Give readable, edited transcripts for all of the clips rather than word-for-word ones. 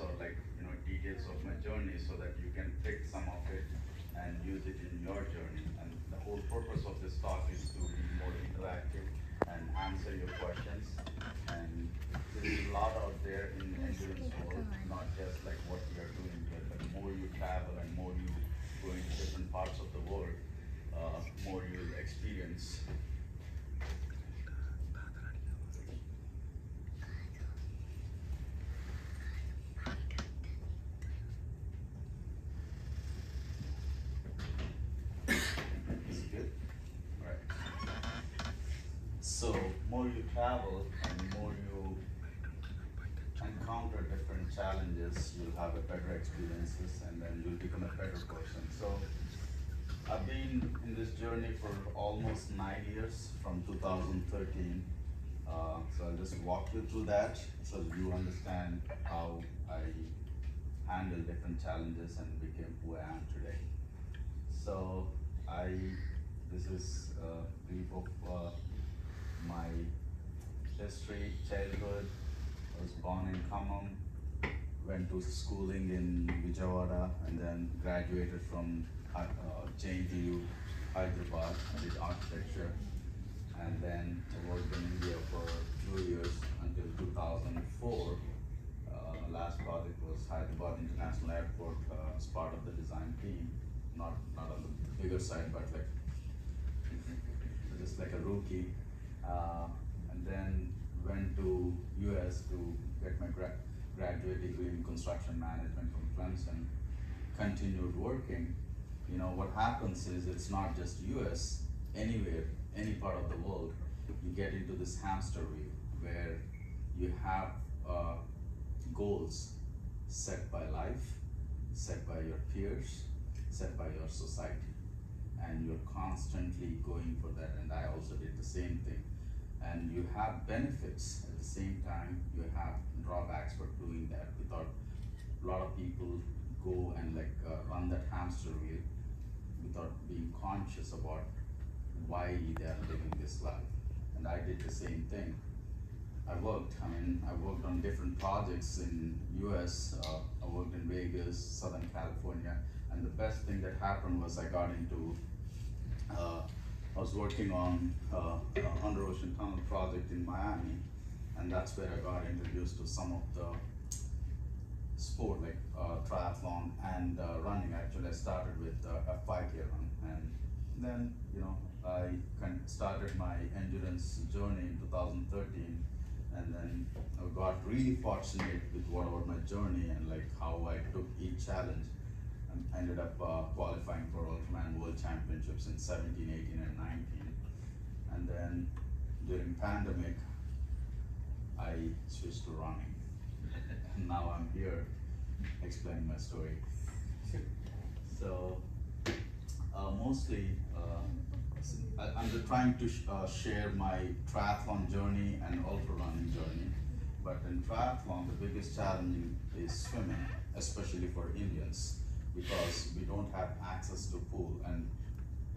or like details of my journey so that you can take some of it and use it in your journey. And the whole purpose of this talk is to be more interactive and answer your questions. And there's a lot out there in the endurance world, not just like what we are doing here, but the more you travel and more you go into different parts of the world, more you'll experience. Is it good? All right. So more you travel and more you encounter different challenges, you'll have a better experiences and then you'll become a better person. So I've been in this journey for almost 9 years from 2013. So I'll just walk you through that so you understand how I handle different challenges and became who I am today. So this is a brief of my history, childhood. I was born in Khammam, went to schooling in Vijayawada, and then graduated from JNTU, Hyderabad. I did architecture, and then I worked in India for 2 years until 2004. Last project was Hyderabad International Airport as part of the design team, not on the bigger side, but like just like a rookie. And then went to US to get my graduate degree in construction management from Clemson. Continued working. You know what happens is it's not just US. Anywhere, any part of the world, you get into this hamster wheel where you have goals set by life, set by your peers, set by your society, and you're constantly going for that. And I also did the same thing. And you have benefits at the same time. You have drawbacks for doing that. Without a lot of people go and run that hamster wheel without being conscious about why they are living this life. And I did the same thing. I worked on different projects in US. I worked in Vegas, Southern California, and the best thing that happened was I got into, I was working on an under ocean tunnel project in Miami, and that's where I got introduced to some of the sport like triathlon and running. Actually, I started with a 5K run, and then I started my endurance journey in 2013, and then I got really fortunate with whatever my journey and like how I took each challenge, and ended up qualifying for UltraMan'n World Championships in 17, 18, and 19. And then during pandemic, I switched to running. And now I'm here explaining my story. So mostly, I'm just trying to share my triathlon journey and ultra running journey. But in triathlon, the biggest challenge is swimming, especially for Indians, because we don't have access to pool. And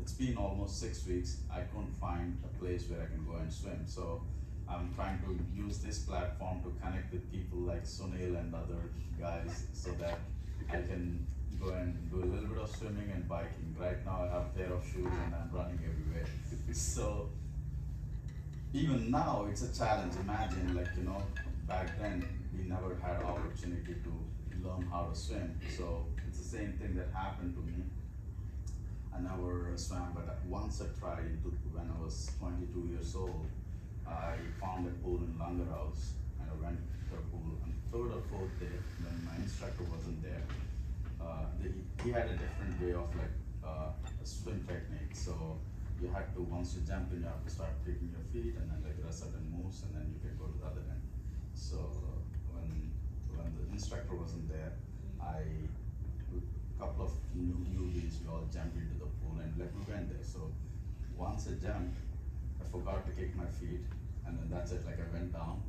it's been almost 6 weeks. I couldn't find a place where I can go and swim. So I'm trying to use this platform to connect with people like Sunil and other guys so that I can go and do a little bit of swimming and biking. Right now I have a pair of shoes and I'm running everywhere. So even now it's a challenge. Imagine back then we never had opportunity to learn how to swim. So it's the same thing that happened to me. I never swam, but once I tried when I was 22 years old. I found a pool in Langar House, and I went to the pool. On the third or fourth day, when my instructor wasn't there, he had a different way of a swim technique. So you had to, once you jump in, you have to start kicking your feet, and then there are certain moves, and then you can go to the other end. So when the instructor wasn't there, a couple of newbies, we all jumped into the pool, and we went there. So once I jumped, I forgot to kick my feet, and then that's it. I went down,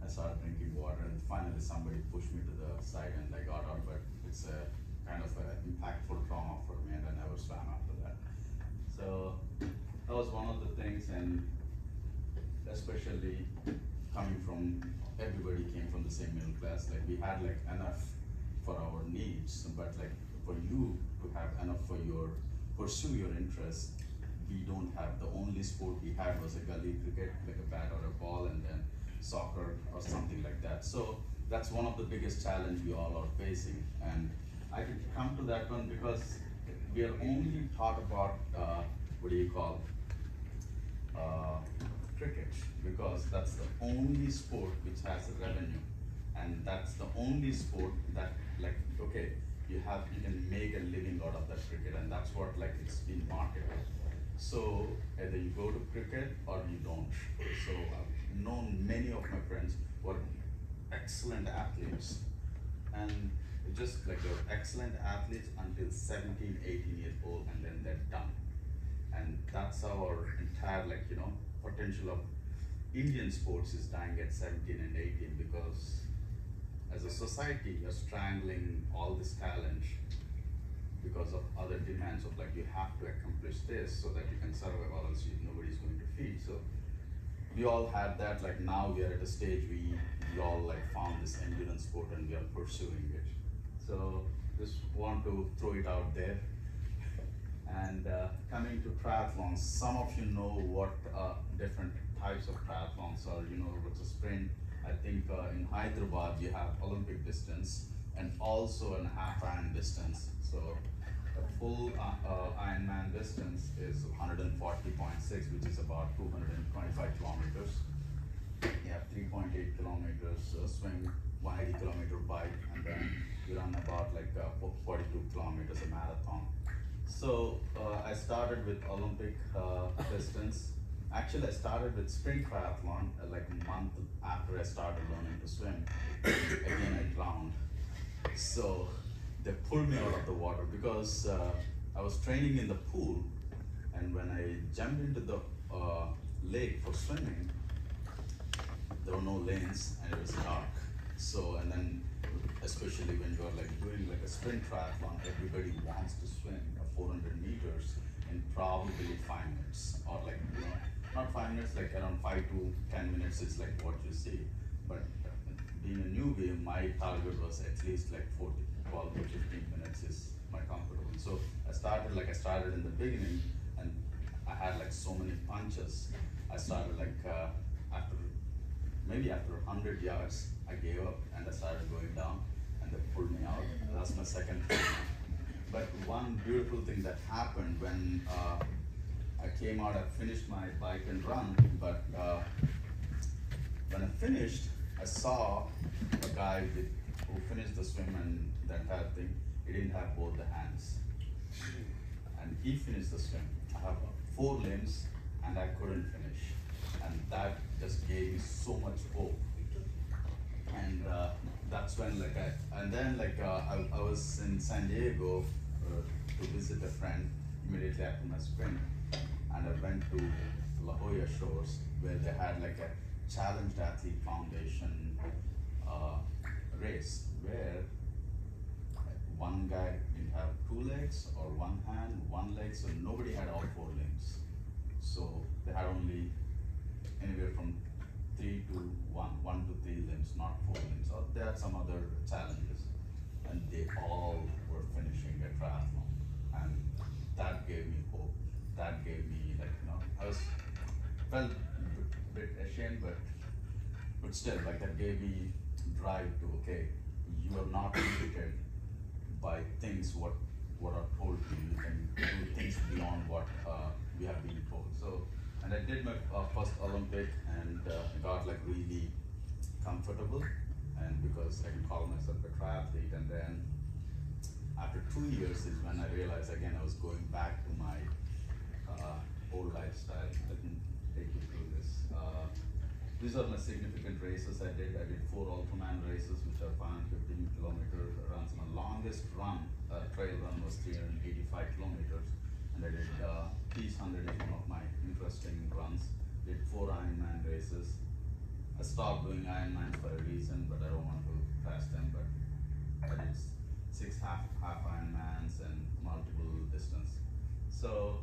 I started drinking water, and finally somebody pushed me to the side, and I got out. But it's a kind of an impactful trauma for me, and I never swam after that. So that was one of the things, and especially coming from everybody came from the say middle class. Like we had like enough for our needs, but like for you to have enough for your pursue your interests, we don't have. The only sport we had was a gully cricket, like a bat or a ball, and then soccer or something like that. So that's one of the biggest challenge we all are facing. And I can come to that one because we are only taught about what do you call uh, cricket, because that's the only sport which has a revenue, and that's the only sport that, like, okay, you can make a living out of that cricket, and that's what, like, it's been marketed. So either you go to cricket or you don't. So I've known many of my friends who are excellent athletes, and just like they're excellent athletes until 17, 18 years old, and then they're done. And that's our entire, like, potential of Indian sports is dying at 17 and 18, because as a society you're strangling all this talent because of other demands of, like, you have to accomplish this so that you can survive, or else nobody's going to feed. So we all had that. Like, now we are at a stage we all, like, found this endurance sport and we are pursuing it. So just want to throw it out there. And coming to triathlons, some of you know what different types of triathlons are. You know what's a sprint. I think in Hyderabad you have Olympic distance and also an half Iron distance. So a full Ironman distance is 140.6, which is about 225 kilometers. You have 3.8 kilometers swim, 180 kilometer bike, and then you run about like 42 kilometers a marathon. So I started with Olympic distance. Actually, I started with sprint triathlon like a month after I started learning to swim. Again, I drowned. So they pulled me out of the water because I was training in the pool, and when I jumped into the lake for swimming, there were no lanes and it was dark. So, and then especially when you're like doing like a sprint triathlon, everybody wants to swim 400 meters in probably 5 minutes, or like, not 5 minutes, like around 5 to 10 minutes is like what you see. But being a newbie, my target was at least like 12 to 15 minutes is my comfortable. So I started in the beginning, and I had like so many punches. I started like after 100 yards, I gave up and I started going down, and they pulled me out. That's my second time. But one beautiful thing that happened when I came out, I finished my bike and run, but when I finished, I saw a guy who finished the swim and the entire thing. He didn't have both the hands, and he finished the swim. I have 4 limbs and I couldn't finish, and that just gave me so much hope. And that's when I was in San Diego to visit a friend immediately after my sprint, and I went to La Jolla Shores, where they had like a Challenged Athlete Foundation race, where one guy didn't have 2 legs or 1 hand, 1 leg, so nobody had all 4 limbs. So they had only anywhere from 3 to 1 to 3 limbs, not 4 limbs. Or there are some other challenges, and they all were finishing a triathlon, and that gave me hope. That gave me, like, I felt a bit ashamed, but still, like, that gave me drive to, okay, you are not limited by things what are told to you. You can do things beyond what we have been told. So, and I did my first Olympic, and got like really comfortable, and because I can call myself a triathlete. And then after 2 years is when I realized again I was going back to my old lifestyle. Let me take you through this. These are my significant races I did. I did 4 UltraMan'n races, which are 515 kilometer runs. My longest run, trail run, was 385 kilometers. And I did Peace 100 is one of my interesting runs. Did 4 Ironman races. I stopped doing Ironmans for a reason, but I don't want to crash them. But I did 6 half Ironmans and multiple distance. So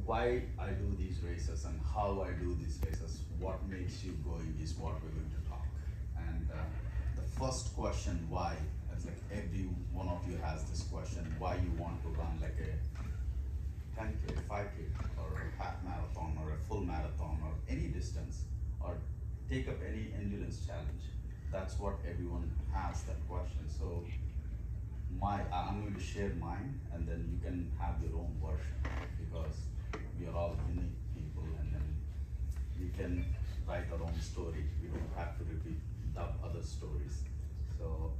why I do these races and how I do these races, what makes you going, is what we're going to talk. the first question, why? It's like every one of you has this question, why you want to run like a 10K, 5K, or a half marathon, or a full marathon, or any distance, or take up any endurance challenge. That's what everyone has that question. So I'm going to share mine, and then you can have your own version, because we are all unique people, and then we can write our own story. We don't have to repeat the other stories. So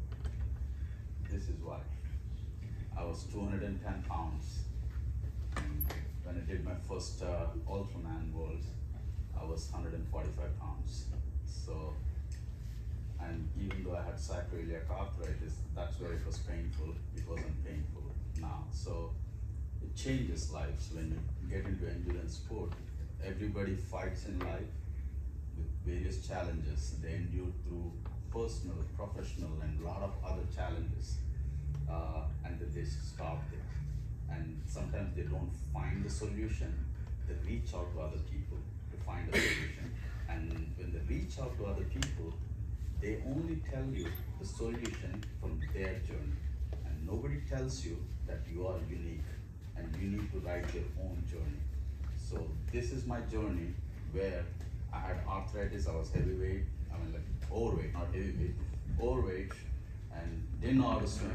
this is why. I was 210 pounds. And when I did my first UltraMan'n Worlds, I was 145 pounds. So, and even though I had sacroiliac arthritis, that's where it was painful. It wasn't painful now. So it changes lives when you get into endurance sport. Everybody fights in life with various challenges. They endure through personal, professional, and a lot of other challenges. And then they stop there. And sometimes they don't find the solution. They reach out to other people to find a solution. And when they reach out to other people, they only tell you the solution from their journey. And nobody tells you that you are unique and you need to write your own journey. So this is my journey, where I had arthritis, I was heavyweight, like overweight, not heavyweight, overweight, and didn't know how to swim,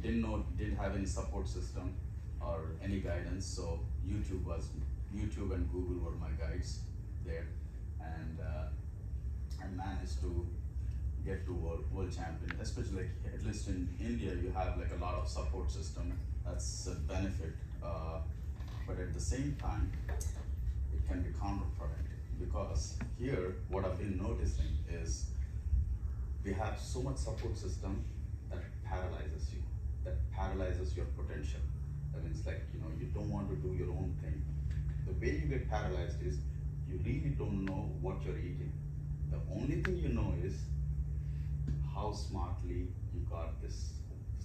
didn't have any support system or any guidance. So YouTube and Google were my guides there, and I managed to get to world champion. Especially like, at least in India, you have like a lot of support system. That's a benefit, but at the same time, it can be counterproductive, because here what I've been noticing is we have so much support system that paralyzes you, that paralyzes your potential. I mean, it's like, you don't want to do your own thing. The way you get paralyzed is you really don't know what you're eating. The only thing you know is how smartly you got this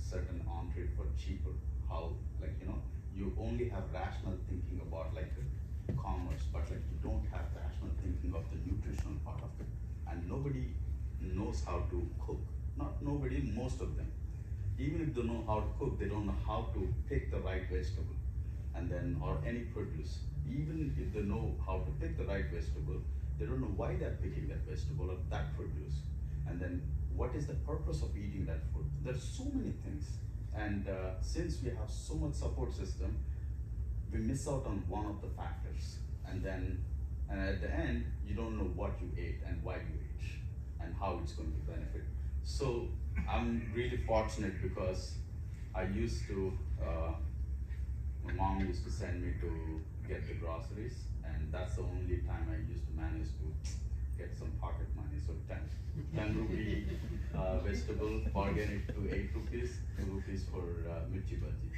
certain entree for cheaper. How, like, you only have rational thinking about like commerce, but like you don't have rational thinking of the nutritional part of it. And nobody knows how to cook. Not nobody, most of them. Even if they know how to cook, they don't know how to pick the right vegetable, and then, or any produce. Even if they know how to pick the right vegetable, they don't know why they're picking that vegetable or that produce. And then what is the purpose of eating that food? There's so many things. And since we have so much support system, we miss out on one of the factors. And at the end, you don't know what you ate and why you ate and how it's going to benefit. So I'm really fortunate, because I used to, my mom used to send me to get the groceries, and that's the only time I used to manage to get some pocket money. So 10 rupee vegetable, bargain it to 8 rupees, 2 rupees for mirchi bhaji.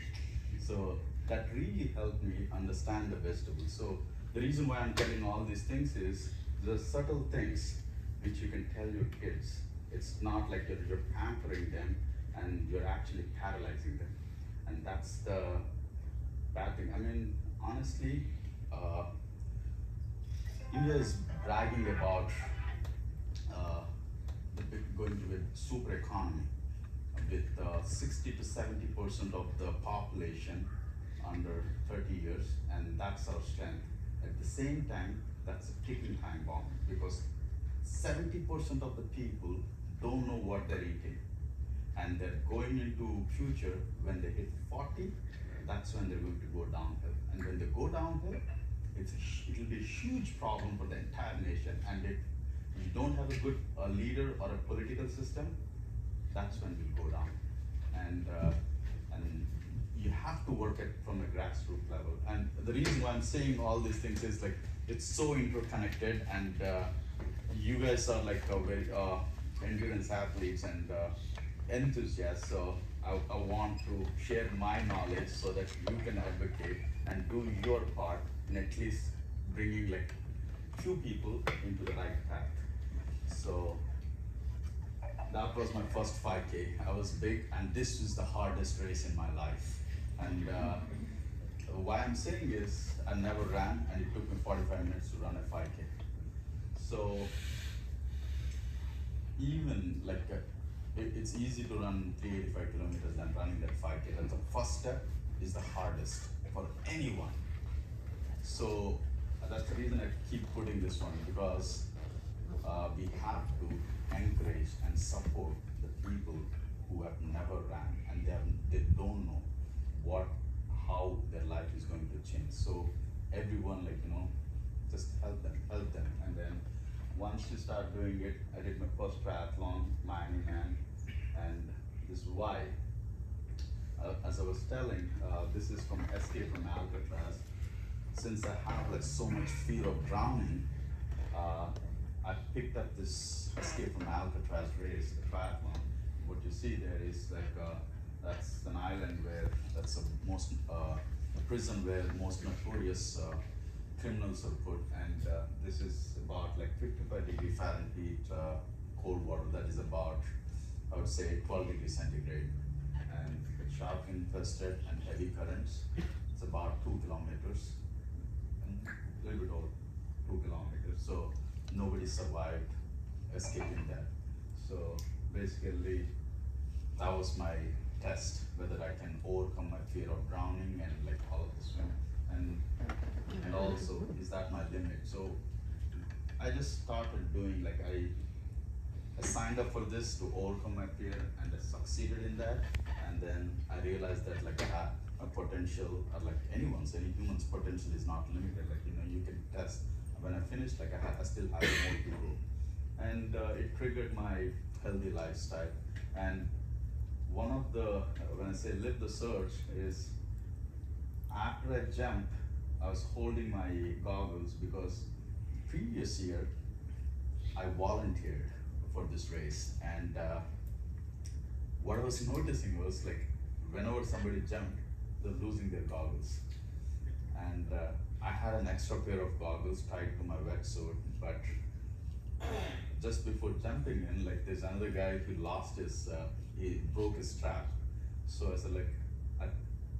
So that really helped me understand the vegetables. So the reason why I'm telling all these things is the subtle things which you can tell your kids. It's not like you're pampering them and you're actually paralyzing them. And that's the bad thing. I mean, honestly, India is bragging about going to be super economy with 60 to 70% of the population under 30 years, and that's our strength. At the same time, that's a ticking time bomb, because 70% of the people don't know what they're eating, and they're going into future when they hit 40, that's when they're going to go downhill. And when they go downhill, it'll be a huge problem for the entire nation. And if you don't have a good leader or a political system, that's when we'll go down. And you have to work it from a grassroots level. And the reason why I'm saying all these things is like, it's so interconnected, and you guys are like a very endurance athletes and enthusiasts. So I want to share my knowledge so that you can advocate and do your part in at least bringing like few people into the right path. So that was my first 5K. I was big, and this was the hardest race in my life. And why I'm saying is, I never ran, and it took me 45 minutes to run a 5K. So even like it's easy to run 385 kilometers than running that 5K. And the first step is the hardest for anyone. So that's the reason I keep putting this one, because we have to encourage and support the people who have never ran and they don't know how their life is going to change. So everyone, like, just help them. And then once you start doing it, I did my first triathlon, Man, and this is why. As I was telling, this is from Escape from Alcatraz. Since I have like so much fear of drowning, I picked up this Escape from Alcatraz race, the triathlon. What you see there is like that's an island that's the most a prison where most notorious criminals are put, and this is about like 55 Fahrenheit cold water. That is about, I would say, 12 degrees centigrade, and it's shark infested and heavy currents. It's about 2 kilometers, and a little bit over 2 kilometers. So nobody survived escaping that. So basically, that was my test, whether I can overcome my fear of drowning and like all of this swim, and also, is that my limit? So I just started doing, like, I signed up for this to overcome my fear, and I succeeded in that. And then I realized that like a potential, or like any human's potential is not limited. Like, you can test. When I finished, like I still have more to go, and it triggered my healthy lifestyle. And one of the, when I say live the surge, is after I jumped, I was holding my goggles because previous year I volunteered for this race, and what I was noticing was, like, whenever somebody jumped, they're losing their goggles, and I had an extra pair of goggles tied to my wetsuit, but just before jumping in, like, there's another guy who lost his, he broke his strap. So I said, like, I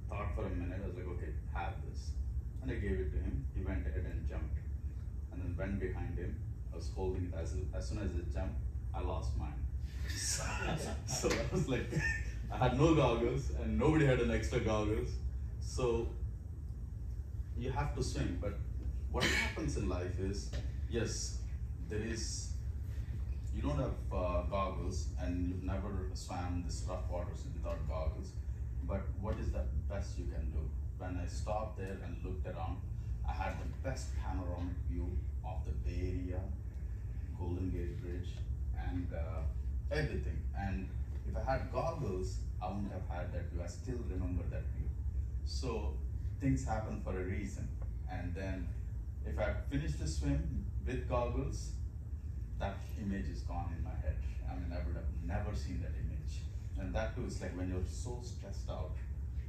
thought for a minute, I was like, okay, have this. And I gave it to him. He went ahead and jumped, and then went behind him. I was holding it. As soon as it jumped, I lost mine. So I was like, I had no goggles, and nobody had an extra goggles. So you have to swim, but what happens in life is, yes, you don't have goggles, and you've never swam this rough waters without goggles, but what is the best you can do? When I stopped there and looked around, I had the best panoramic view of the Bay Area, Golden Gate Bridge, and everything. And if I had goggles, I wouldn't have had that view. I still remember that view. So things happen for a reason. And then if I finished the swim with goggles, that image is gone in my head. I mean, I would have never seen that image. And that too is like when you're so stressed out,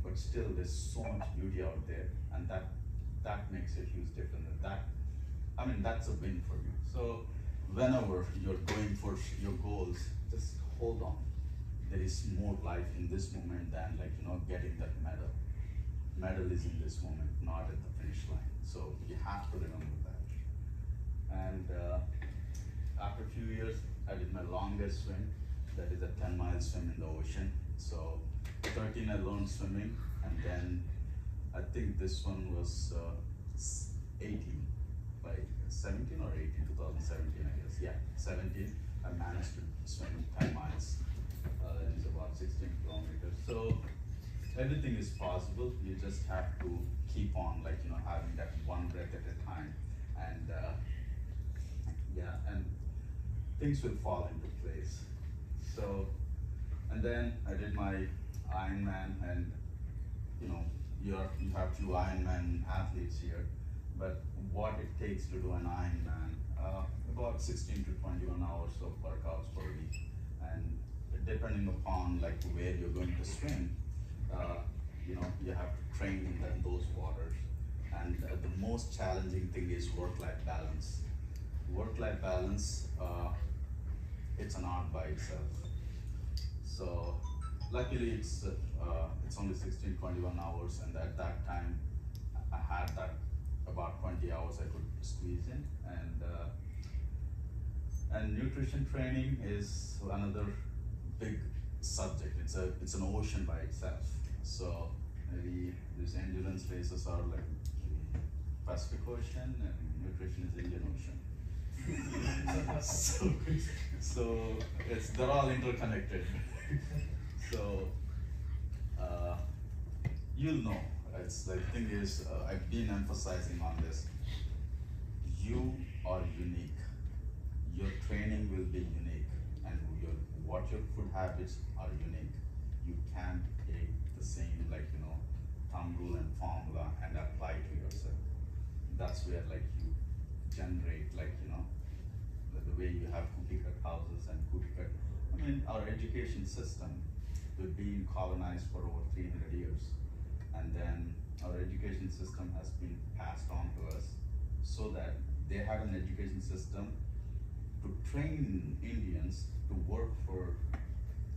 but still there's so much beauty out there, and that makes a huge difference. That's a win for you. So whenever you're going for your goals, just hold on. There is more life in this moment than, like, getting that medal. Medal is in this moment, not at the finish line. So you have to remember that. And after a few years, I did my longest swim. That is a 10-mile swim in the ocean. So 13 I learned swimming, and then I think this one was 18, like 17 or 18, 2017, I guess. Yeah, 17. I managed to swim 10 miles. It's about 16 kilometers. So everything is possible. You just have to keep on, like, having that one breath at a time, and and things will fall into place. So, and then I did my Ironman, and you have few Ironman athletes here, but what it takes to do an Ironman, about 16 to 21 hours of workouts per week, and depending upon like where you're going to swim, you have to train in those waters. And the most challenging thing is work-life balance. Work-life balance, it's an art by itself. So luckily it's only 16, 21 hours, and at that time I had that about 20 hours I could squeeze in, and And nutrition training is another big subject. It's an ocean by itself. So maybe these endurance races are like the Pacific Ocean, and nutrition is Indian Ocean. so, so they're all interconnected. So you'll know. It's the thing is, I've been emphasizing on this. You are unique. Your training will be unique, and what your food habits are unique. You can't take the same, like, thumb rule and formula and apply to yourself. That's where, like, you generate, like, the way you have cookie cut houses and cookie cut. I mean, our education system, we've been colonized for over 300 years, and then our education system has been passed on to us so that they have an education system to train Indians to work for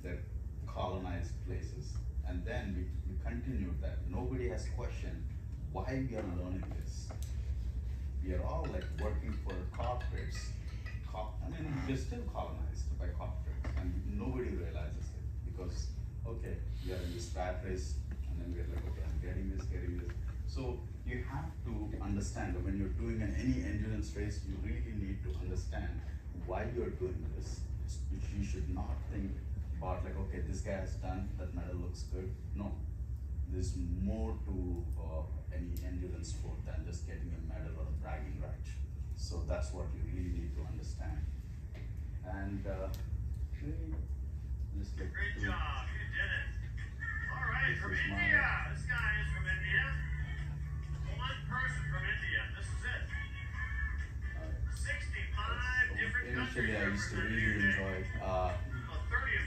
their colonized places. And then we continued that. Nobody has questioned why we are learning this. We are all like working for corporates. I mean, we're still colonized by corporates, and nobody realizes it because, okay, we are in this rat race, and then we're like, okay, I'm getting this. So you have to understand that when you're doing any endurance race, you really need to understand why you're doing this. You should not think about like, okay, this guy has done, that medal looks good. No, there's more to any endurance sport than just getting a medal or a bragging right. So that's what you really need to understand. And just like great job, you did it. All right, from India. This guy is from India. One person from India. This is it. 65 different countries. Initially, I used to really enjoy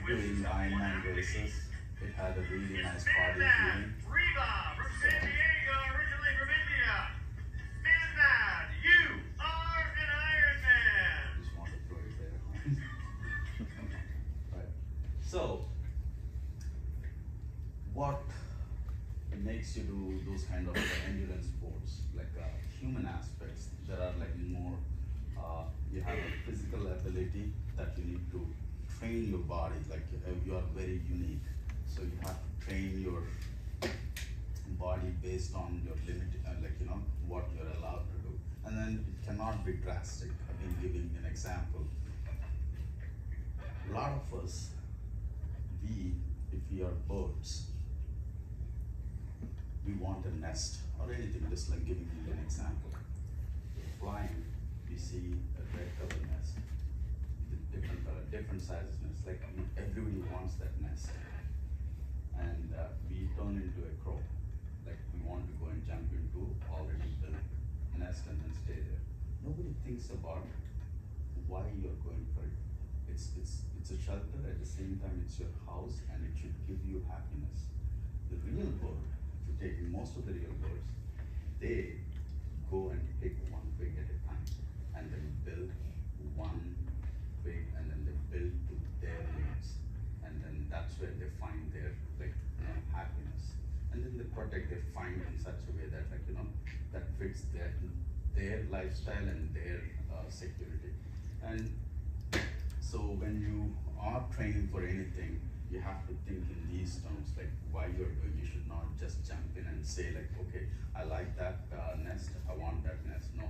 doing Ironman races. It had a really nice body feeling. Reba from San Diego, originally from India. Man, you are an Ironman. Just want to throw it there. Right. So, what makes you do those kind of endurance sports, like human aspects? There are like more. You have a physical ability that you need to train your body. Like you are very unique, so you have to train your body based on your limit, what you're allowed to do. And then it cannot be drastic. I've been giving an example. A lot of us, if we are birds, we want a nest or anything, just like giving you an example. We're flying, we see a red color nest, different color, different sizes nest, like everybody wants that nest. And we turn into a crow, like we want to go and jump into already built nest and then stay there. Nobody thinks about why you're going for it. It's a shelter, at the same time it's your house, and it should give you happiness. The real bird, if you take most of the real birds, they go and pick one twig at a time, and then build one twig, and then they build to their needs, and then that's where they find their happiness, and then they protect their find in such a way that that fits their lifestyle and their security. And so when you are training for anything, you have to think in these terms, like why you're doing. You should not just jump in and say like, okay, I like that nest, I want that nest. No,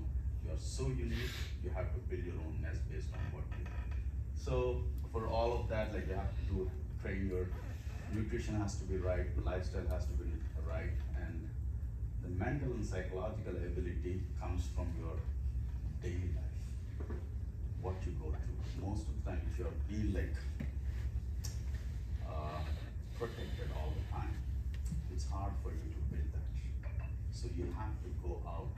you are so unique, you have to build your own nest based on what you do. So for all of that, like you have to train your nutrition has to be right, lifestyle has to be right, and the mental and psychological ability comes from your daily life, what you go through. Most of the time, if you're being like protected all the time, it's hard for you to build that. So you have to go out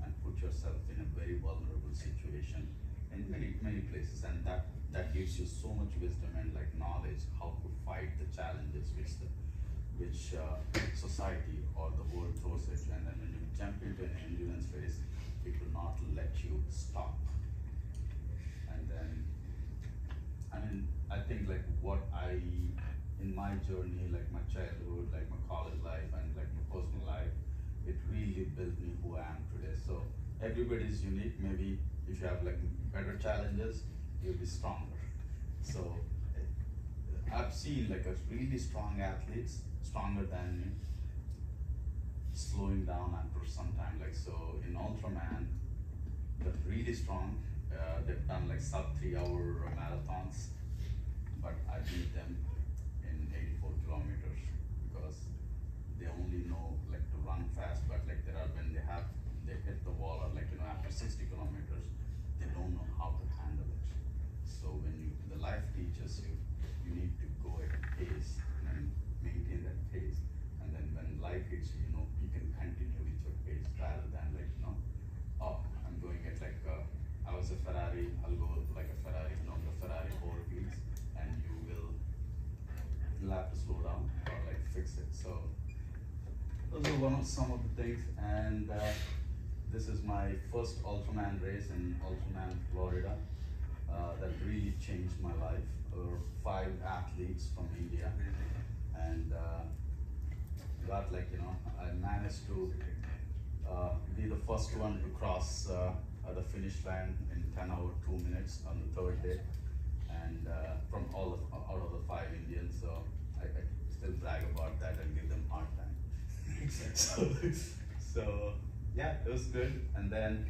and put yourself in a very vulnerable situation in many places, and that gives you so much wisdom and like knowledge how to fight the challenges which society or the world throws at you. And then when you jump into an endurance race, it will not let you stop. And then, I think like in my journey, like my childhood, like my college life, and like my personal life, it really built me who I am today. So everybody is unique. Maybe if you have like better challenges, you'll be stronger. So I've seen like a really strong athletes, stronger than me, slowing down after some time. Like so in UltraMan'n, they're really strong. They've done like sub 3 hour marathons, but I beat them in 84 kilometers because they only know like to run fast, but like there are when they hit the wall or like after 60 kilometers, they don't know how to handle it. So when the life teaches you, you need to go at a pace and maintain that pace, and then when life hits you, you can continue with your pace rather than like oh, I'm going at like I was a Ferrari, I'll go like a Ferrari, the Ferrari 4 wheels, and you'll have to slow down or like fix it. So those are some of the things, and this is my first UltraMan'n race in UltraMan'n, Florida. That really changed my life. There were 5 athletes from India, and got like I managed to be the first one to cross the finish line in 10 hours 2 minutes on the 3rd day, and from out of the 5 Indians. So I still brag about that and give them hard time. so yeah, it was good. And then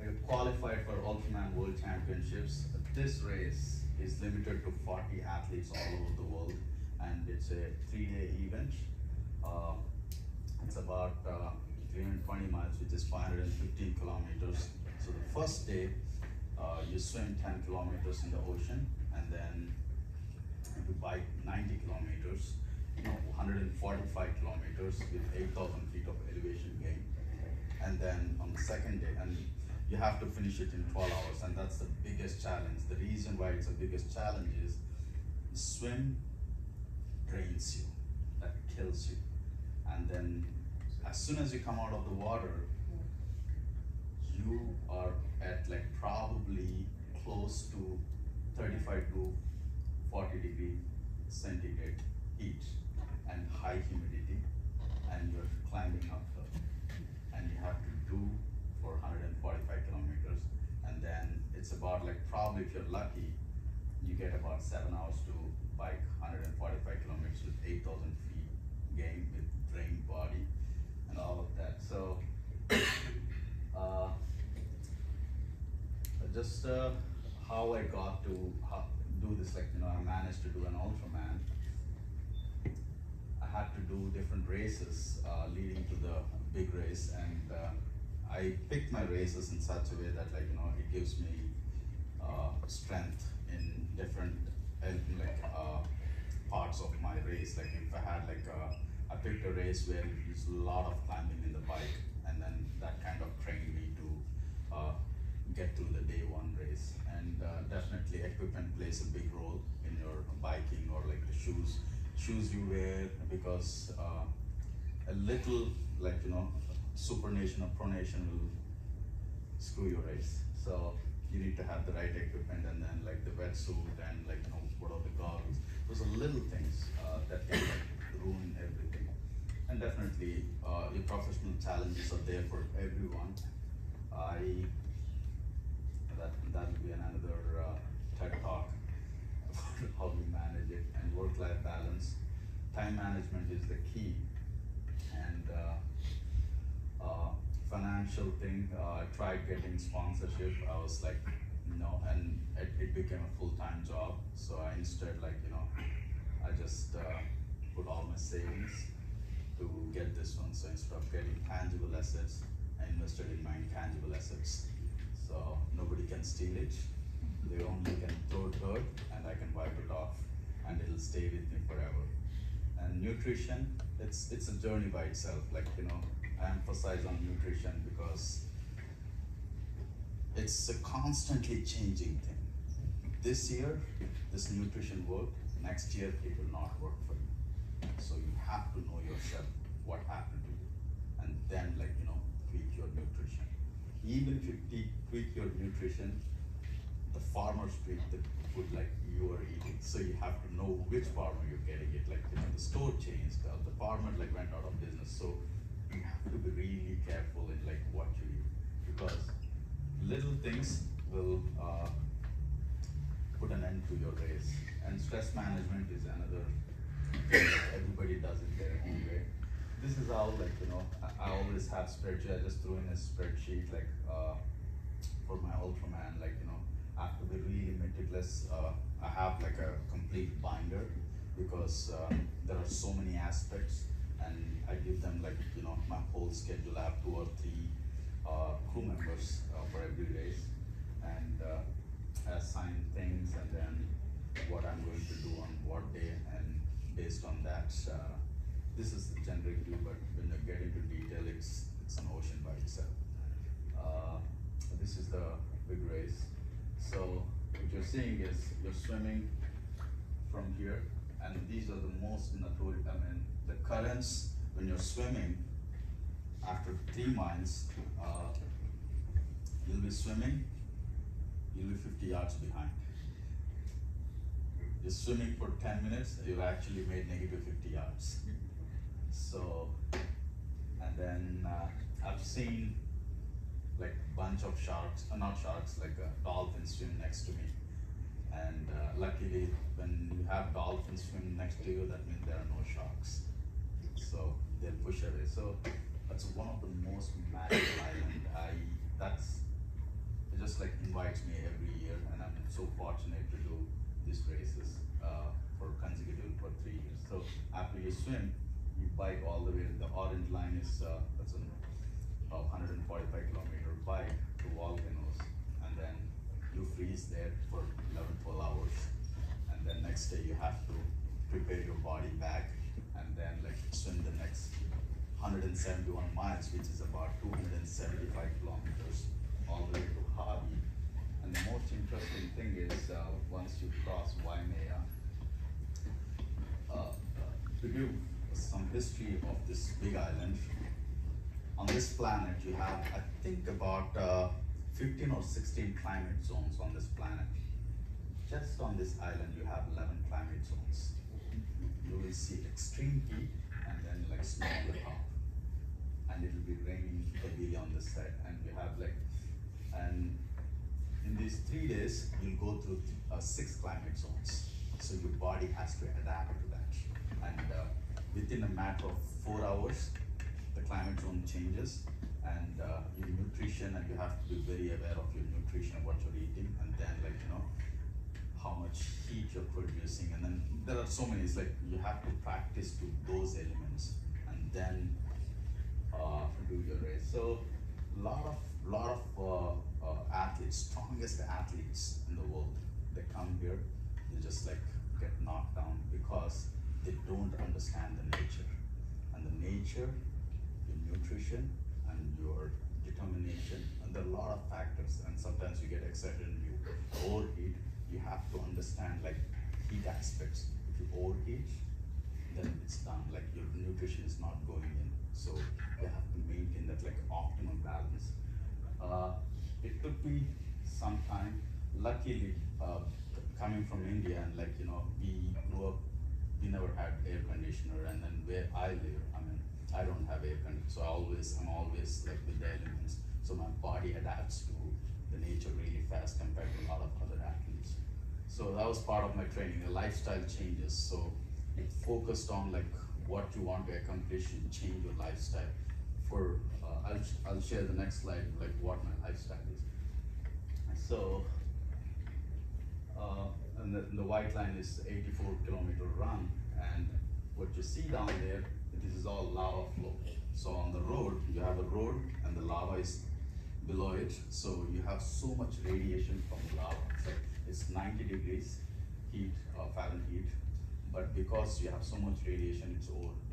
I qualified for UltraMan'n World Championships. This race is limited to 40 athletes all over the world, and it's a 3-day event. It's about 320 miles, which is 515 kilometers. So the first day, you swim 10 kilometers in the ocean, and then you bike 90 kilometers, 145 kilometers with 8,000 feet of elevation gain. And then on the second day, and you have to finish it in 12 hours, and that's the biggest challenge. The reason why it's the biggest challenge is swim drains you, that kills you. And then as soon as you come out of the water, you are at like probably close to 35 to 40 degree centigrade heat and high humidity, and you're climbing uphill, and you have to do for 145 kilometers, and then it's about like probably, if you're lucky, you get about 7 hours to bike 145 kilometers with 8,000 feet gain with drained body and all of that. So just how I got to do this, like I managed to do an UltraMan'n. I had to do different races leading to the big race, and I picked my races in such a way that it gives me strength in different parts of my race. Like if I had I picked a race where there's a lot of climbing in the bike, and then that kind of trained me to get through the day 1 race. And definitely equipment plays a big role in your biking, or like the shoes you wear, because a little supination or pronation will screw your race. So you need to have the right equipment, and then like the wetsuit, and what are the goggles. Those are little things that can ruin everything. And definitely your professional challenges are there for everyone. That will be another TED talk about how we manage it, and work-life balance. Time management is the key, and financial thing. I tried getting sponsorship. I was like, no, and it became a full-time job. So I instead I just put all my savings to get this one. So instead of getting tangible assets, I invested in my intangible assets. So nobody can steal it. They only can throw dirt, and I can wipe it off, and it'll stay with me forever. And nutrition, it's a journey by itself. I emphasize on nutrition because it's a constantly changing thing. This year, this nutrition worked. Next year, it will not work for you. So you have to know yourself what happened to you, and then tweak your nutrition. Even if you tweak your nutrition, the farmers tweak the food like you are eating. So you have to know which farmer you're getting it. The store changed, the farmer went out of business. So you have to be really careful in what you eat, because little things will put an end to your race. And stress management is another thing that everybody does it their own way. This is how, like, I always have spreadsheet. I just threw in a spreadsheet, like, for my UltraMan'n, like, I have to be really meticulous. I have like a complete binder because there are so many aspects, and I give them, like, my whole schedule. I have 2 or 3 crew members for every race, and I assign things, and then what I'm going to do on what day, and based on that, this is the generic view, but when you get into detail, it's an ocean by itself. This is the big race. So what you're seeing is you're swimming from here, and these are the most notorious. I mean, the currents when you're swimming after 3 miles, you'll be swimming, you'll be 50 yards behind. You're swimming for 10 minutes, you've actually made negative 50 yards. So, and then I've seen like bunch of sharks, not sharks, like dolphins swim next to me. And luckily, when you have dolphins swim next to you, that means there are no sharks. So they'll push away. So that's one of the most magical island. That's, it just like invites me every year, and I'm so fortunate to do these races for consecutive for 3 years. So after you swim, you bike all the way. The orange line is that's a 145-kilometer bike to volcanoes, and then you freeze there for 11-12 hours, and then next day you have to prepare your body back, and then like swim the next 171 miles, which is about 275 kilometers, all the way to Hobby. And the most interesting thing is once you cross Waimea, to give some history of this big island. On this planet, you have, I think, about 15 or 16 climate zones on this planet. Just on this island, you have 11 climate zones. You will see extreme heat, and then like snow on the top. And it will be raining heavily on this side. And you have like, and in these 3 days, you'll go through 6 climate zones. So your body has to adapt to that. And within a matter of 4 hours, the climate zone changes, and your nutrition, and you have to be very aware of your nutrition, what you're eating, and then like, how much heat you're producing. And then there are so many, it's like you have to practice to those elements, and then do your race. So lot of athletes, strongest athletes in the world, they come here, they just like get knocked down because they don't understand the nature. And the nature, your nutrition, and your determination, and there are a lot of factors, and sometimes you get excited and you overheat. You have to understand like heat aspects. If you overheat, then it's done, like your nutrition is not going in. So you have to maintain that like optimum balance. It took me some time. Luckily, coming from India, and like, we grew up, we never had air conditioner, and then where I live, I mean, I don't have air conditioner, so I'm always like with the elements. So my body adapts to the nature really fast compared to a lot of other athletes. So that was part of my training. The lifestyle changes. So it focused on like what you want to accomplish and change your lifestyle. For I'll share the next slide, like what my lifestyle is. So and the white line is 84-kilometer run, and what you see down there, this is all lava flow. So on the road, you have a road, and the lava is below it. So you have so much radiation from the lava. So it's 90 degrees heat, Fahrenheit, but because you have so much radiation,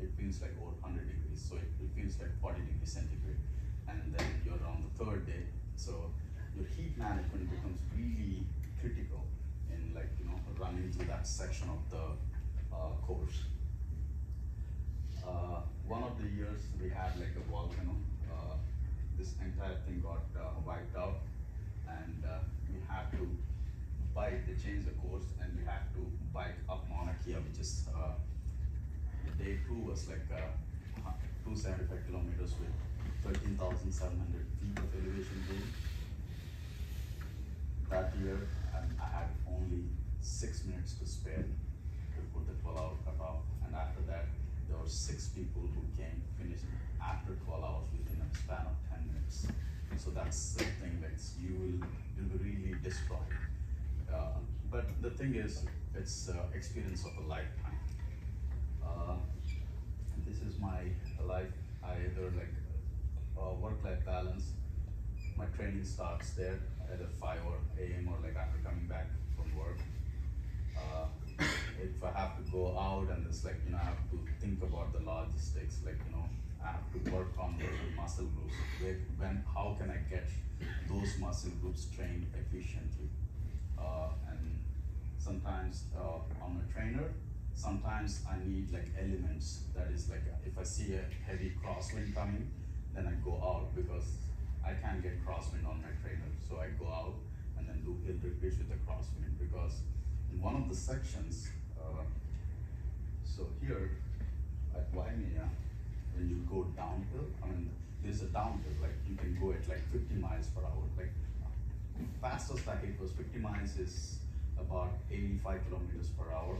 it feels like over 100 degrees. So it feels like 40 degrees centigrade. And then you're on the 3rd day. So your heat management becomes really critical in like, running through that section of the course. One of the years we had like a volcano. This entire thing got wiped out, and we had to bike. They changed the course, and we had to bike up Mauna Kea, which is day 2 was like 275 kilometers with 13,700 feet of elevation gain. That year, I had only 6 minutes to spare to put the 12-hour cutoff, and after that, there were 6 people who came, finished after 12 hours within a span of 10 minutes. So that's the thing that you'll be really destroyed. But the thing is, it's experience of a lifetime. This is my life. I either like work-life balance. My training starts there either 5 a.m. or like after coming back from work. If I have to go out and it's like, I have to think about the logistics, like, I have to work on the muscle groups. How can I get those muscle groups trained efficiently? And sometimes I'm a trainer, sometimes I need like elements. That is like, if I see a heavy crosswind coming, then I go out because I can't get crosswind on my trainer. So I go out and then do hill repeats with the crosswind, because in one of the sections, so here at Waimea, when you go downhill, there's a downhill, like you can go at like 50 miles per hour. Like fastest I hit was 50 miles is about 85 kilometers per hour.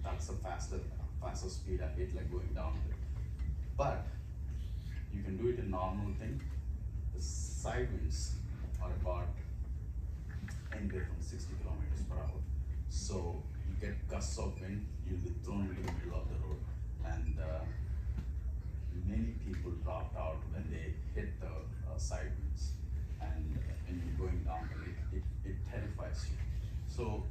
That's the fastest speed I hit, like going downhill. But you can do it in normal thing. The side winds are about anywhere from 60 kilometers per hour. So you get gusts of wind, you'll be thrown into the middle of the road. And many people dropped out when they hit the side winds. And when you're going down, it terrifies you. So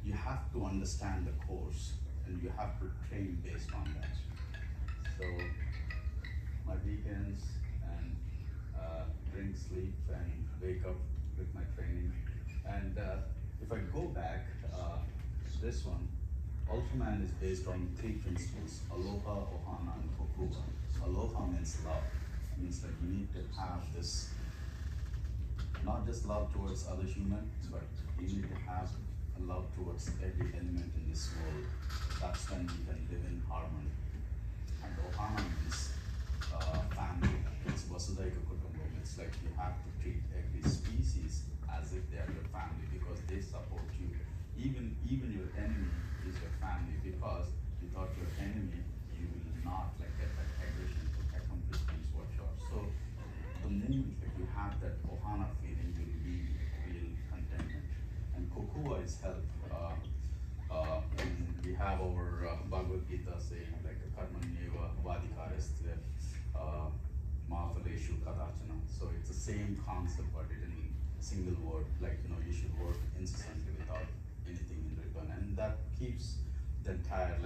you have to understand the course and you have to train based on that. So my weekends and drink, sleep, and wake up with my training. And if I go back, this one, UltraMan'n is based on 3 principles: aloha, ohana, and kokua. Aloha means love. It means that you need to have this, not just love towards other humans, but you need to have a love towards every element in this world. That's when you can live in harmony. And ohana means family. It's vasudhaiva kutumbam. It's like you have to treat every species as if they are your family, because they support you. Even your enemy is your family, because without your enemy, you will not like get that aggression to accomplish things what you are. So the moment that you have that ohana feeling, you will be real contentment. And kokua is health. And we have our Bhagavad Gita saying like karmanyeva vadikaresthya mahaphaleshu kadachana. So it's the same concept, but it in single word, like you should work incessantly without anything in return, and that keeps the entire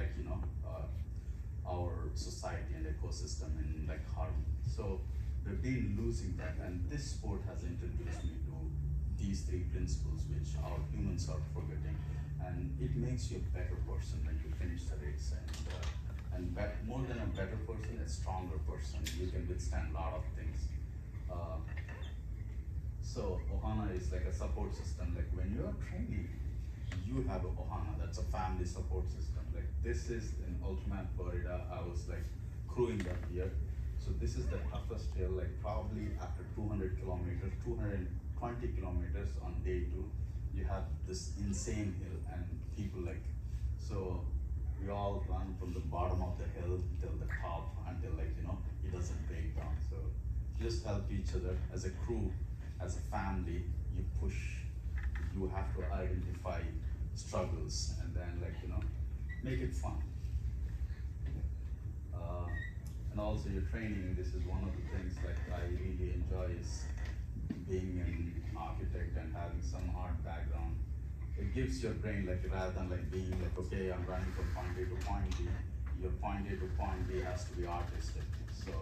our society and ecosystem in like harmony. So we've been losing that, and this sport has introduced me to these 3 principles which our humans are forgetting, and it makes you a better person when you finish the race, and more than a better person, a stronger person. You can withstand a lot of things. So ohana is like a support system. Like when you are training, you have a ohana, that's a family support system. Like this is in UltraMan'n, Florida. I was like crewing that year. So this is the toughest hill, like probably after 200 kilometers, 220 kilometers on day 2, you have this insane hill, and people like, so we all run from the bottom of the hill till the top until it doesn't break down. So just help each other as a crew, as a family. You push, you have to identify struggles, and then make it fun. And also your training, this is one of the things like I really enjoy, is being an architect and having some art background. It gives your brain, like rather than like being like, okay, I'm running from point A to point B, your point A to point B has to be artistic. So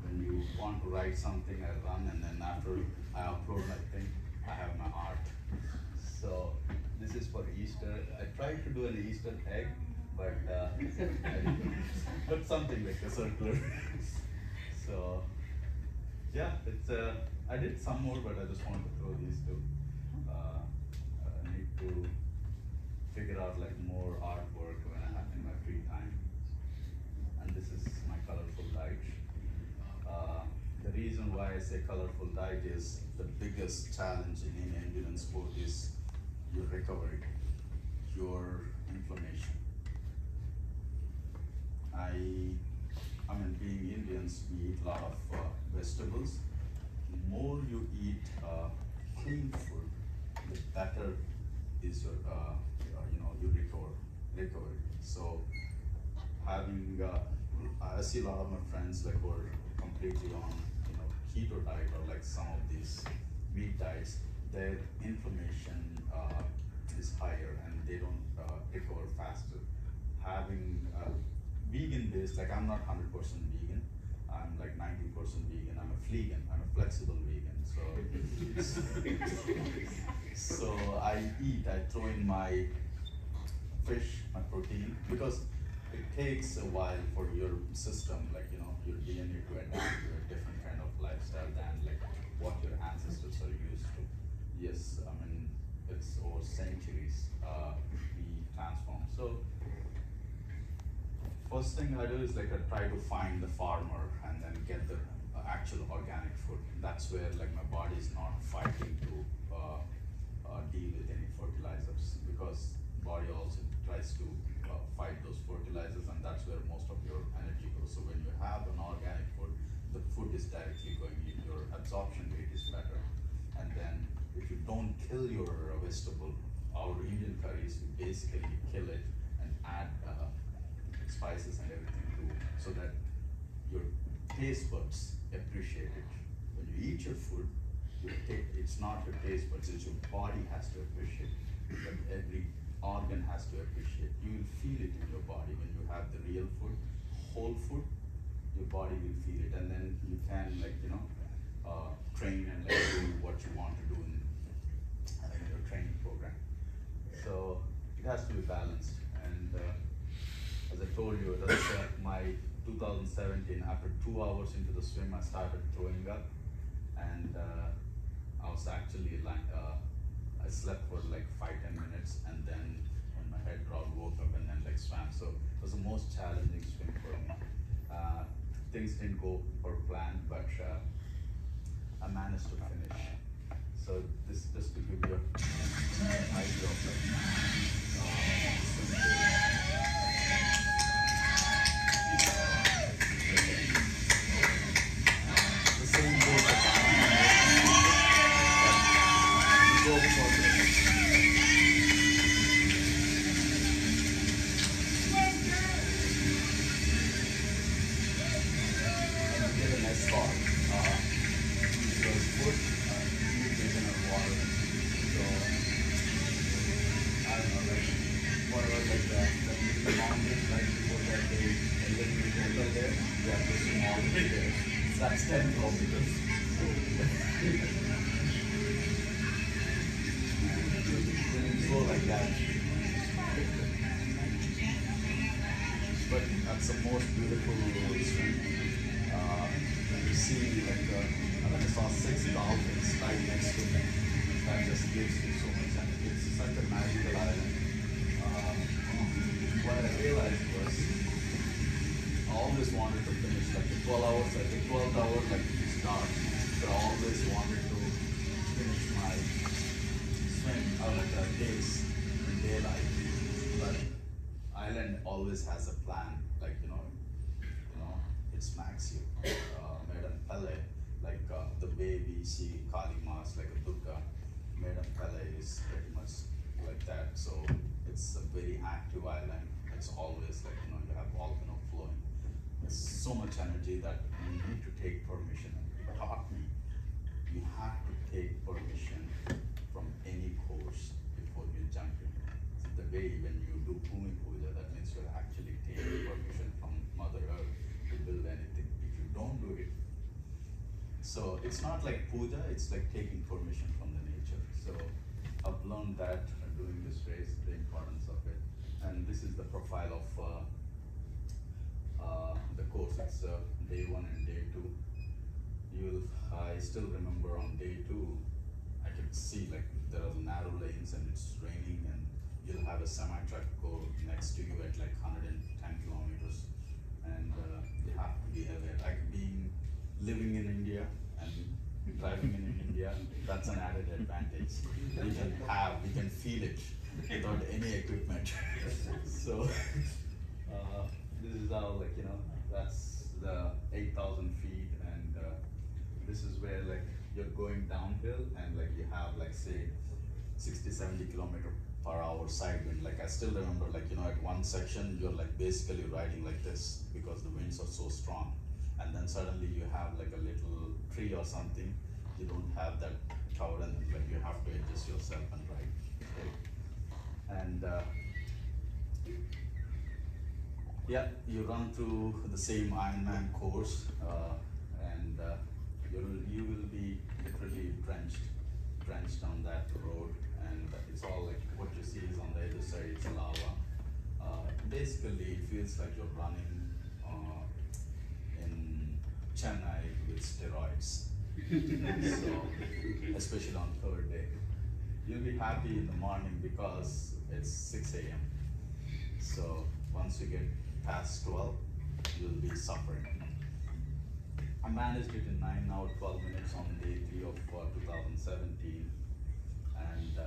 when you want to write something, I run, and then after I upload my thing, I have my art. So this is for Easter. I tried to do an Easter egg, but but something like a circular. So yeah, it's I did some more, but I just wanted to throw these 2. I need to figure out like more artwork when I have in my free time. And this is my colorful diet. The reason why I say colorful diet is the biggest challenge in any endurance sport is your recovery. your inflammation. I mean, being Indians, we eat a lot of vegetables. The more you eat clean food, the better is your, your recovery. So having, I see a lot of my friends like who are completely on, keto diet or like some of these meat diets, their inflammation is higher and they don't recover faster. Having vegan based, like I'm not 100% vegan, I'm like 90% vegan, I'm a fleegan, I'm a flexible vegan. So I throw in my fish, my protein, because it takes a while for your system, like your DNA to adapt to a different kind of lifestyle than like what your ancestors are used to. Yes, I mean it's over centuries we transform. So first thing I do is like I try to find the farmer and then get the actual organic food. That's where like my body is not fighting to deal with any fertilizers, because body also tries to fight those fertilizers, and that's where most of your energy goes. So when you have an organic food, the food is directly going in, your absorption rate is better. And then if you don't kill your vegetable, our Indian curries, we basically kill it and add spices and everything to, so that your taste buds appreciate it. When you eat your food, it's not your taste buds, it's your body has to appreciate it. But every organ has to appreciate. You will feel it in your body when you have the real food, whole food. Your body will feel it, and then you can train and like do what you want to do in your training program. So it has to be balanced. And as I told you, that's my 2017. After 2 hours into the swim, I started throwing up, and I was actually like I slept for like 5-10 minutes, and then when my head dropped, woke up and then like swam. So it was the most challenging swim for me. Things didn't go per plan, but I managed to finish. So this just to give you an idea of like the same boat that go for get an escort. It was food, nutrition and water. So I don't know, like whatever, like the mountains, like before that they eliminate hotel there, they have to swim all the way there. So that's 10 kilometers. When you go like that, but that's the most beautiful swim. When you see like I saw 6 dolphins right next to me. That just gives you so much energy. It's such a magical island. What I realized was I always wanted to finish like the 12 hours, like the 12th hour, like it's dark. So I always wanted to finish my swim out of the days in daylight. But island always has a plan, like it smacks you. Madam Pele, like the way we see Kali Mas, like a Durga, Madam Pele is pretty much like that. So it's a very active island. It's always like you have volcano flowing. There's so much energy that you need to take permission. It taught me you have to take permission from any course before you jump in. The way when you do Bhumi Puja, that means you're actually taking permission from Mother Earth to build anything. If you don't do it, so it's not like puja, it's like taking permission from the nature. So I've learned that doing this race, the importance of it. And this is the profile of the course. It's day 1 and day 2. I still remember on day 2, I could see like there are narrow lanes and it's raining, and you'll have a semi-truck go next to you at like 110 kilometers. And you have to be aware, like living in India and driving in India, That's an added advantage. We can feel it without any equipment. So this is how, like, you know, that's the 8,000 feet, and this is where, like, you're going downhill, and like you have, like, say 60-70 km/h side wind. Like, I still remember, like, you know, at one section you're like basically riding like this because the winds are so strong, and then suddenly you have like a little tree or something, you don't have that cover, and like you have to adjust yourself and ride. Okay. And yeah, you run through the same Ironman course, and you will be literally drenched on that road, and it's all like what you see is on the other side, it's lava. Basically, it feels like you're running in Chennai with steroids. So, especially on third day, you'll be happy in the morning because it's 6 a.m. So once you get past 12, you'll be suffering. I managed it in 9 hours 12 minutes on day 3 of 2017, and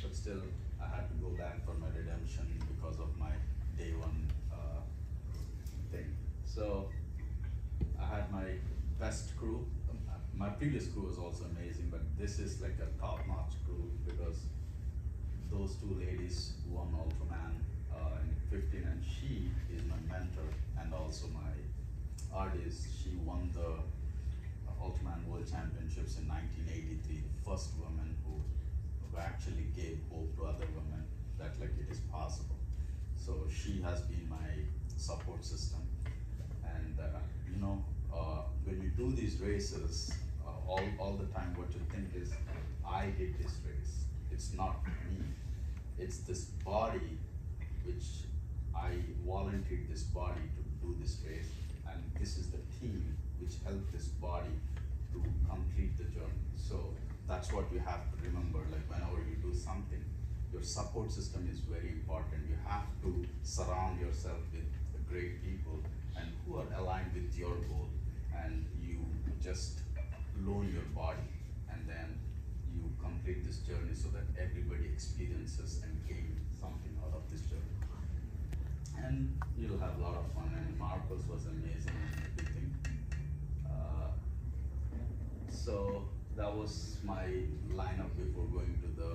but still I had to go back for my redemption because of my day 1 thing. So I had my best crew. My previous crew was also amazing, but this is like a top-notch crew because those 2 ladies won UltraMan'n in 15, and she is my mentor, and also my artist. She won the UltraMan'n World Championships in 1983, the first woman who actually gave hope to other women that like it is possible. So she has been my support system, and you know, when you do these races, all the time what you think is, I did this race. It's not me. It's this body, which I volunteered this body to do this race, and this is the team which helped this body to complete the journey. So that's what you have to remember, like whenever you do something, your support system is very important. You have to surround yourself with great people and who are aligned with your goal, and you just loan your body, and then you complete this journey so that everybody experiences and gain something out of this journey. And you'll have a lot of fun, and Marcos was amazing and everything. So that was my lineup before going to the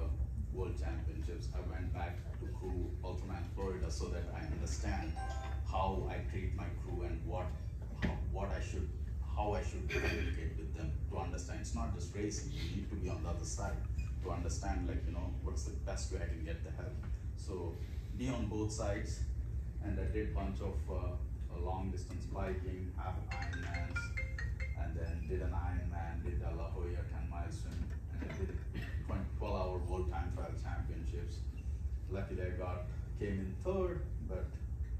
World Championships. I went back to crew UltraMan'n Florida so that I understand how I treat my crew and how I should communicate with them, to understand it's not just racing. You need to be on the other side to understand, like, you know, what's the best way I can get the help. So be on both sides, and I did a bunch of long distance biking, half Ironmans, and then did an Ironman, did a La Jolla 10-mile swim, and I did 12-hour World Time Trial Championships. Luckily I came in third, but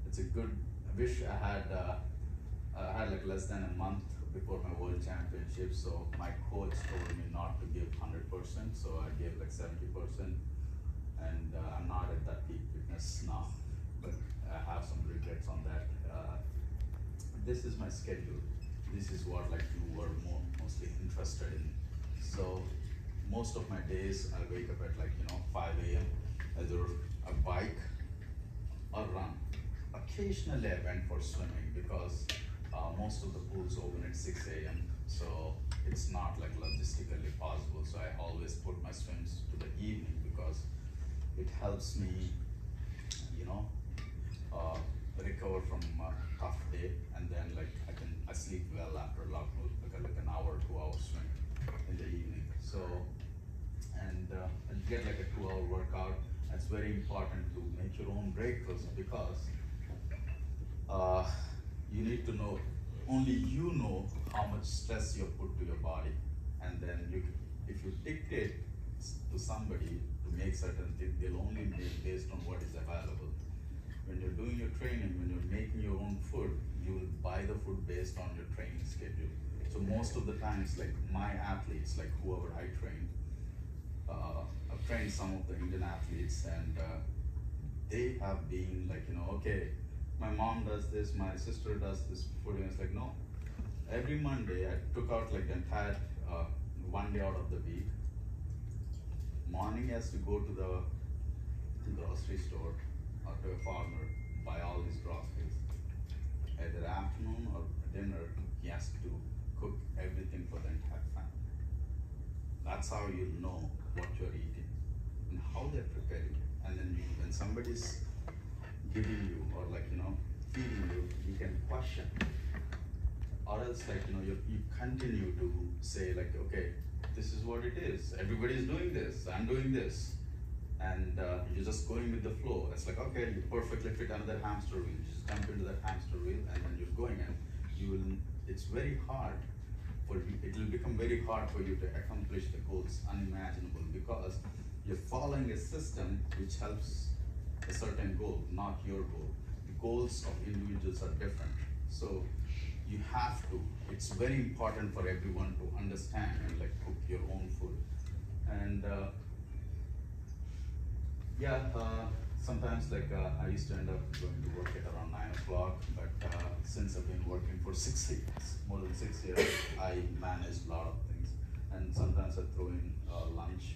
it's a good, I wish I had like less than a month before my World Championship, so my coach told me not to give 100%, so I gave like 70%, and I'm not at that peak fitness now, but I have some regrets on that. This is my schedule. This is what like you were mostly interested in. So most of my days I wake up at like, you know, 5 a.m. either a bike or run. Occasionally I went for swimming because most of the pools open at 6 a.m. so it's not like logistically possible. So I always put my swims to the evening because it helps me, you know, recover from a tough day, and then like I sleep well after a lot, like an hour, 2 hour swim in the evening. So, and I get like a 2-hour workout. It's very important to make your own breakfast because you need to know, only you know how much stress you put to your body, and then if you dictate to somebody to make certain things, they'll only make based on what is available. When you're doing your training, when you're making your own food, you will buy the food based on your training schedule. So most of the times, like my athletes, like whoever I train, I've trained some of the Indian athletes, and they have been like, you know, okay, my mom does this, my sister does this food, and it's like, no. Every Monday, I took out like the entire one day out of the week. Morning he has to go to the grocery store or to a farmer, buy all his groceries. Either afternoon or dinner, he has to cook everything for the entire family. That's how you know what you're eating and how they're preparing it. And then when somebody's giving you or feeding you, you can question. Or else you continue to say okay, this is what it is. Everybody's doing this. I'm doing this. And you're just going with the flow. It's like, okay, you perfectly fit another hamster wheel. You just jump into that hamster wheel and then you're going, and it's very hard for you, it will become very hard for you to accomplish the goals unimaginable, because you're following a system which helps a certain goal, not your goal. The goals of individuals are different. So you have to, it's very important for everyone to understand and cook your own food. And sometimes I used to end up going to work at around 9 o'clock, but since I've been working for 6 years, more than 6 years, I manage a lot of things. And sometimes I throw in lunch,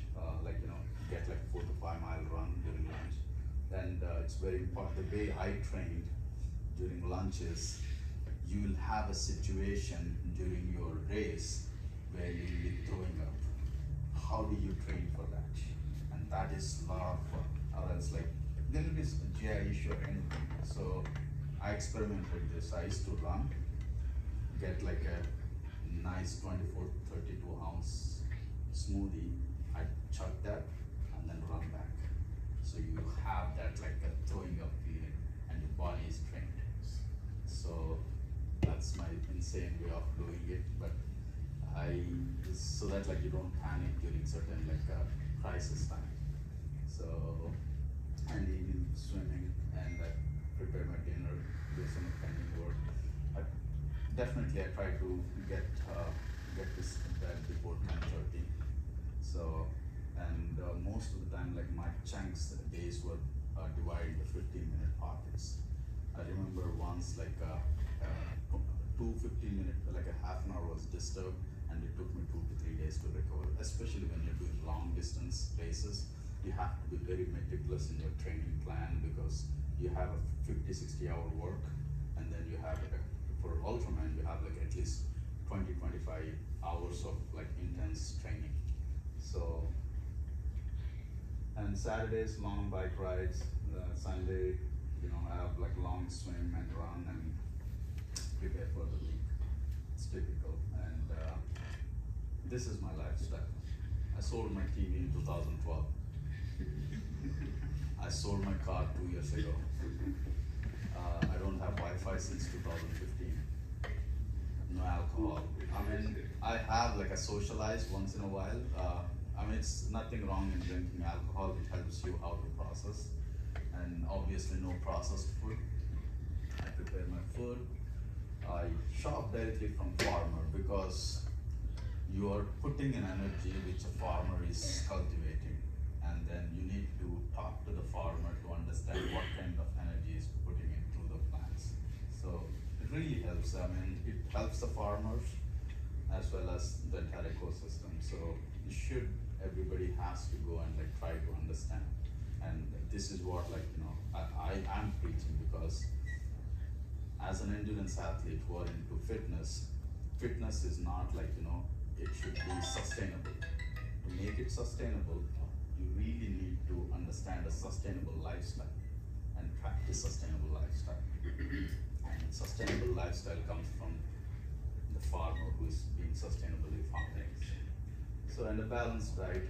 get 4 to 5 mile run during lunch. And it's very important. The way I trained during lunch is, you will have a situation during your race where you will be throwing up. How do you train for that? And that is a lot of fun. Or else there will be a GI issue or anything. So I experimented this. I used to run, get a nice 24, 32 ounce smoothie. I chug that and then run back. So you have that a throwing up feeling and your body is trained. So that's my insane way of doing it, but so that you don't panic during certain crisis time. So, and even swimming, and I prepare my dinner, do some pending work. Definitely I try to get this in bed before 10:30. So, and most of the time my chunks days were divided into 15-minute pockets. I remember once two 15-minute, a half an hour was disturbed, and it took me 2 to 3 days to recover. Especially when you're doing long distance races, you have to be very meticulous in your training plan, because you have a 50-60 hour work, and then you have for UltraMan'n you have at least 20-25 hours of intense training. So, and Saturdays long bike rides, Sunday I have long swim and run and prepare for the week. It's typical, and this is my lifestyle. I sold my TV in 2012. I sold my car 2 years ago. I don't have Wi-Fi since 2015. No alcohol. I have a socialize once in a while. It's nothing wrong in drinking alcohol. It helps you how to process. And obviously no processed food. I prepare my food. I shop directly from farmer, because you are putting an energy which a farmer is cultivating, and then you need to talk to the farmer to understand what kind of energy is putting into the plants. So it really helps. It helps the farmers as well as the entire ecosystem. So everybody has to go and try to understand. And this is what I am preaching, because as an endurance athlete who are into fitness is not it should be sustainable. To make it sustainable, you really need to understand a sustainable lifestyle and practice sustainable lifestyle. And sustainable lifestyle comes from the farmer who is being sustainably farming. So, and a balanced diet,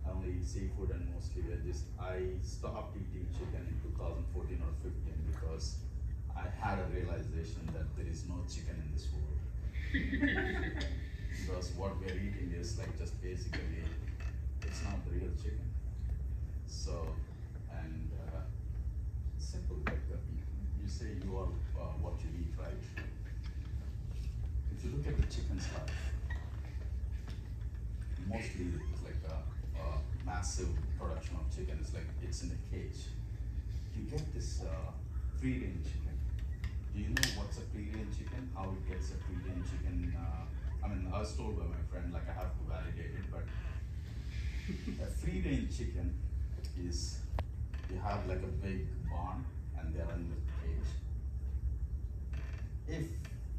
I only eat seafood and mostly veggies. I stopped eating chicken in 2014 or 15 because I had a realization that there is no chicken in this world. Because what we are eating is just basically, it's not the real chicken. So, and simple, you say you are what you eat, right? If you look at the chicken's life, mostly it's a massive production of chicken. It's in a cage. You get this free-range chicken. Do you know what's a free-range chicken? How it gets a free-range chicken I mean, I was told by my friend, like I have to validate it, but a free range chicken is, you have like a big barn and they're in the cage. If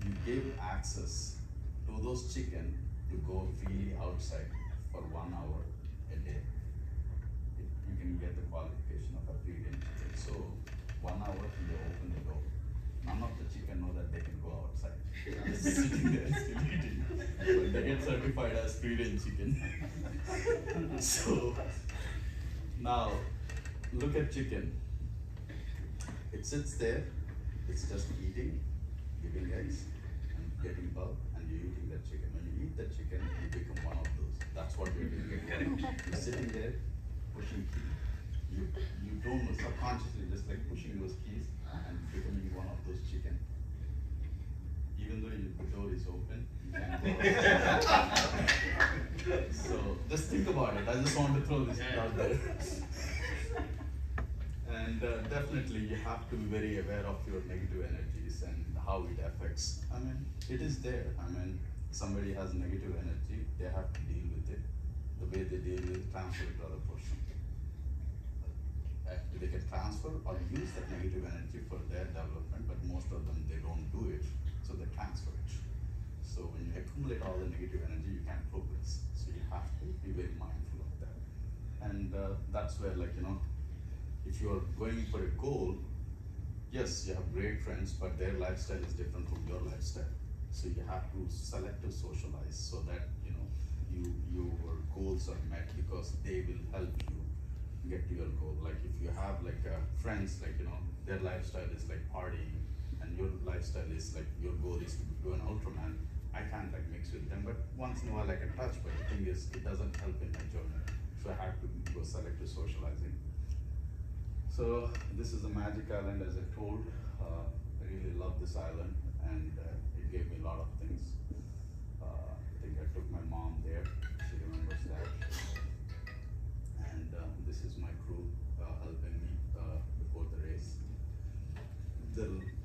you give access to those chicken to go freely outside for 1 hour a day, you can get the qualification of a free range chicken. So 1 hour they open the door. None of the chicken know that they can go outside. They're sitting there still eating. But they get certified as free range chicken. So now look at chicken. It sits there, it's just eating, giving eggs, and getting bulk, and you're eating that chicken. When you eat that chicken, you become one of those. That's what you're doing. You're sitting there, pushing keys. You don't know, subconsciously just like pushing those keys and becoming one of those chicken. Even though the door is open, you can't go. So just think about it. I just want to throw this out there. And definitely you have to be very aware of your negative energies and how it affects. I mean, it is there. I mean, somebody has negative energy, they have to deal with it. The way they deal with it, transfer it to other person. They can transfer or use that negative energy for their development, but most of them, they don't do it, so they transfer it. So when you accumulate all the negative energy, you can't progress. So you have to be very mindful of that. And that's where, like, you know, if you are going for a goal, yes, you have great friends, but their lifestyle is different from your lifestyle. So you have to select to socialize so that, you know, your goals are met, because they will help you get to your goal. Like if you have like friends, like, you know, their lifestyle is like partying, and your lifestyle is like, your goal is to do an UltraMan'n, I can't like mix with them, but once in a while I can touch, but the thing is, it doesn't help in my journey. So I have to go selective socializing. So this is a magic island, as I told. I really love this island, and it gave me a lot of things. I think I took my mom there, she remembers that. And this is my crew helping me before the race.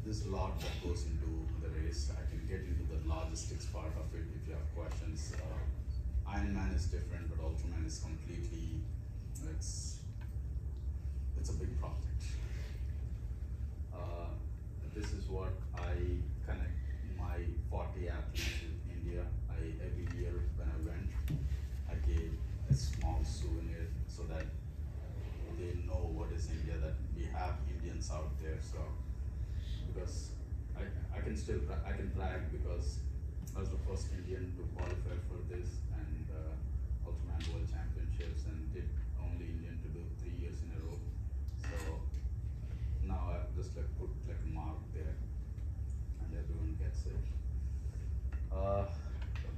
There's a lot that goes into the race. I can get into the logistics part of it if you have questions. Ironman is different, but UltraMan'n is completely, it's a big project. This is what I connect my 40 athletes with India. Every year when I went, I gave a small souvenir so that they know what is India, that we have Indians out there. So because I can brag, because I was the first Indian to qualify for this, and UltraMan'n World Championships, and did only Indian to do 3 years in a row. So now I've just like put like a mark there, and everyone gets it.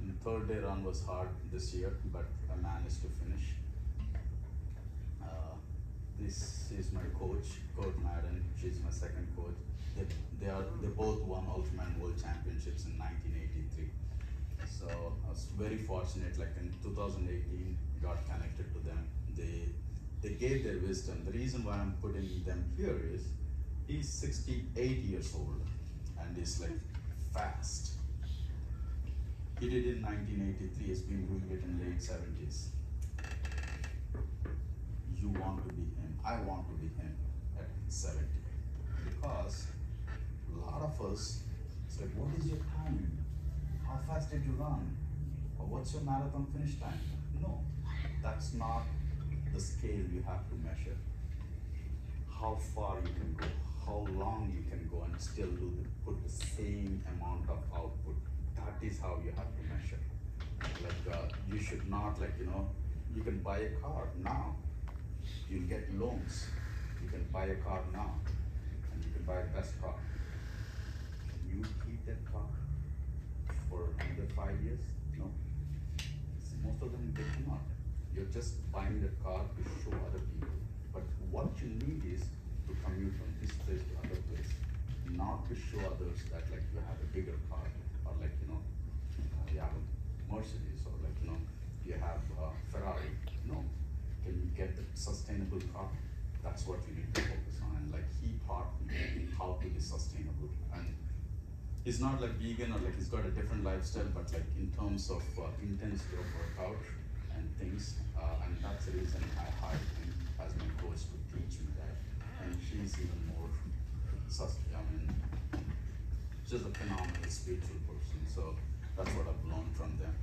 The third day run was hard this year, but I managed to finish. This is my coach, Coach Madden. She's my second coach. They both won UltraMan'n World Championships in 1983. So I was very fortunate. Like in 2018, got connected to them. They gave their wisdom. The reason why I'm putting them here is, he's 68 years old and is like fast. He did it in 1983. He's been doing it in late 70s. You want to be him. I want to be him at 70. Because a lot of us say, what is your time? How fast did you run? Or what's your marathon finish time? No, that's not the scale you have to measure. How far you can go, how long you can go and still put the same amount of output. That is how you have to measure. Like you should not, like, you know, you can buy a car now. You'll get loans. You can buy a car now, and you can buy the best car. Can you keep that car for another 5 years? No. Most of them, they cannot. You're just buying the car to show other people. But what you need is to commute from this place to other place, not to show others that like you have a bigger car, or like, you know, you have a Mercedes, or like, you know, you have a Ferrari. No. Can you get the sustainable car? That's what you need to focus on. And like he taught me how to be sustainable. And He's not like vegan or like he's got a different lifestyle, but like in terms of intensity of workout and things, and that's the reason I hired him as my coach to teach me that. And she's even more, I mean, she's a phenomenal spiritual person. So that's what I've learned from them.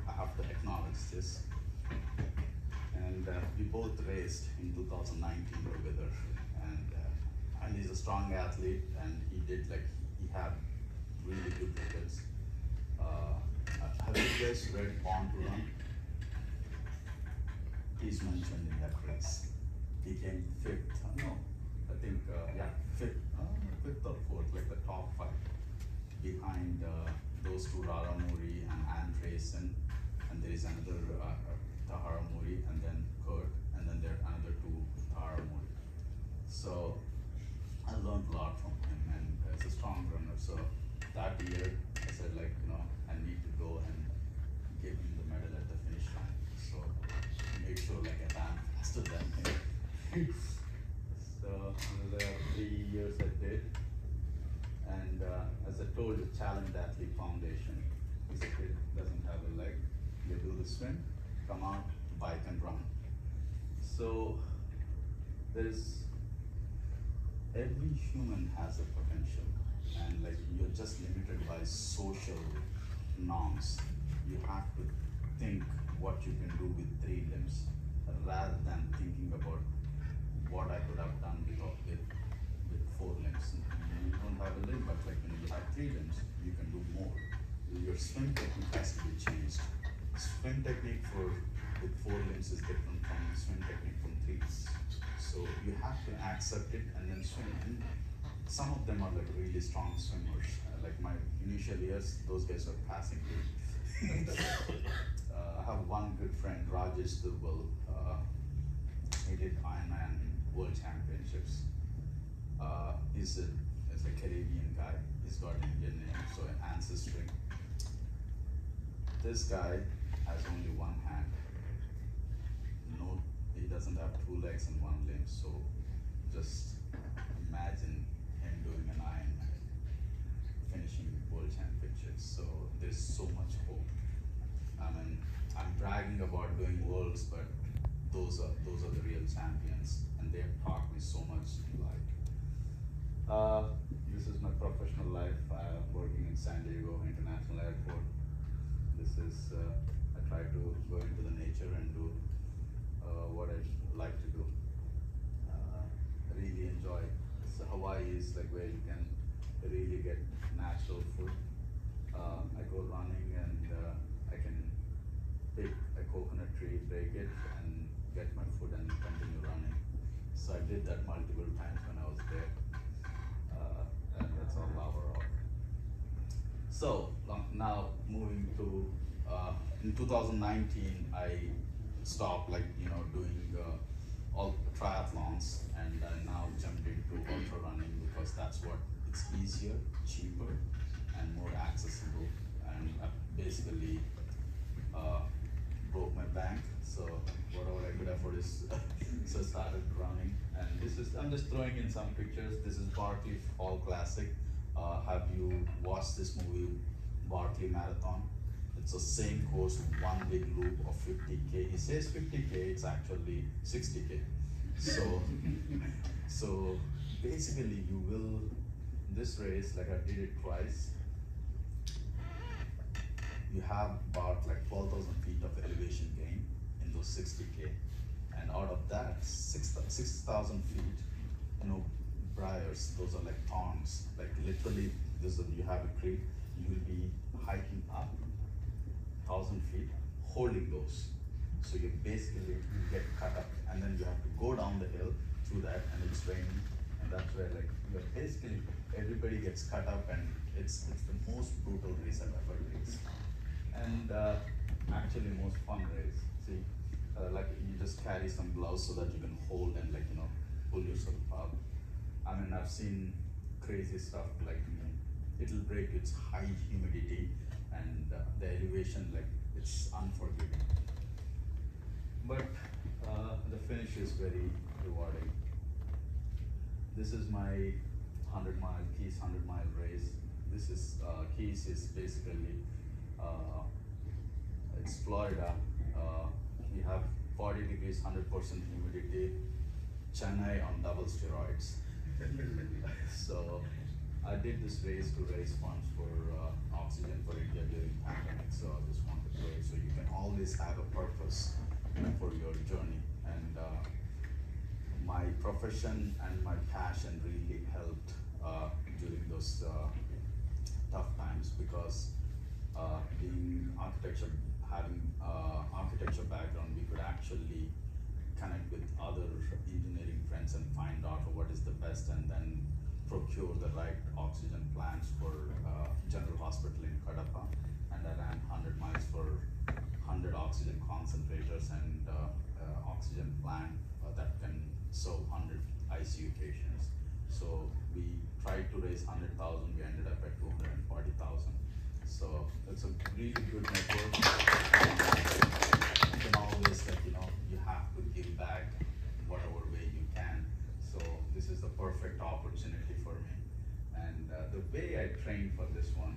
I have to acknowledge this. And we both raced in 2019 together, and he's a strong athlete, and he did like he had really good records. Have you guys read Born to Run? He's mentioned in that race. He came fifth. No, I think yeah, fifth or fourth, like the top five, behind those two, Rara Muri and Andresen, and there is another Tahara Muri, and then Kurt, and then there are another two Tahara Muri. So I learned a lot from him, and he's a strong runner. So that year, I said like, I need to go and give him the medal at the finish line. So I made sure like I ran faster than him. So the 3 years I did, and as I told the Challenge Athlete Foundation, this kid doesn't have a leg, you do the swim, come out, bike and run. So every human has a potential, and like you're just limited by social norms. You have to think what you can do with 3 limbs rather than thinking about what I could have done with 4 limbs. You don't have a limb, but like you have 3 limbs, you can do more. Your swim technique has to be changed. Swim technique with 4 limbs is different from swim technique from 3. So you have to accept it and then swim. And some of them are like really strong swimmers. Like my initial years, those guys are passing me. I have one good friend, Rajesh Durbal. He did Ironman World Championships. He's a Caribbean guy. He's got an Indian name, so ancestry. This guy has only 1 hand. No, he doesn't have 2 legs and 1 limb. So just imagine him doing an Ironman, finishing World Championships. So there's so much hope. I mean, I'm bragging about doing worlds, but those are the real champions, and they have taught me so much in life. This is my professional life. I'm working in San Diego International Airport. This is I try to go into the nature and do what I like to do. I really enjoy. So Hawaii is like where you can really get natural food. I go running and I can pick a coconut tree, break it, and get my food and continue running. So I did that multiple times when I was there, and that's all overall. So now moving to in 2019, I stopped doing all triathlons, and I now jumped into ultra running because that's what it's easier, cheaper, and more accessible. And I basically broke my bank, so whatever I could afford is so I started running. And I'm just throwing in some pictures. This is Barkley Fall Classic. Have you watched this movie, Barkley Marathon? It's the same course, one big loop of 50K. He says 50K, it's actually 60K. So basically you will, this race, like I did it twice, you have about like 12,000 feet of elevation gain in those 60K. And out of that, 6,000 feet, briars, those are like thorns. Like literally, you have a creek, you will be hiking up 1,000 feet, holding those. So you basically get cut up, and then you have to go down the hill through that, and it's raining, and that's where like you're basically everybody gets cut up, and it's the most brutal race I've ever raced, and actually most fun race. See, like you just carry some gloves so that you can hold and pull yourself up. I mean, I've seen crazy stuff like it'll break. It's high humidity, and the elevation, like it's unforgiving. But the finish is very rewarding. This is my 100-mile race. This is Keys is basically, uh, it's Florida. We have 40 degrees, 100% humidity. Chennai on double steroids. So I did this race to raise funds for oxygen for India during pandemic. So I just wanted to raise, so you can always have a purpose for your journey. And my profession and my passion really helped during those tough times, because being architecture, having architecture background, we could actually connect with other engineering friends and find out what is the best, and then procure the right oxygen plants for General Hospital in Kadapa. And I ran 100 miles for 100 oxygen concentrators and oxygen plant that can serve 100 ICU patients. So we tried to raise 100,000, we ended up at 240,000. So it's a really good network. You can always, like, you have to give back whatever way you can. So this is the perfect opportunity for me. And the way I trained for this one,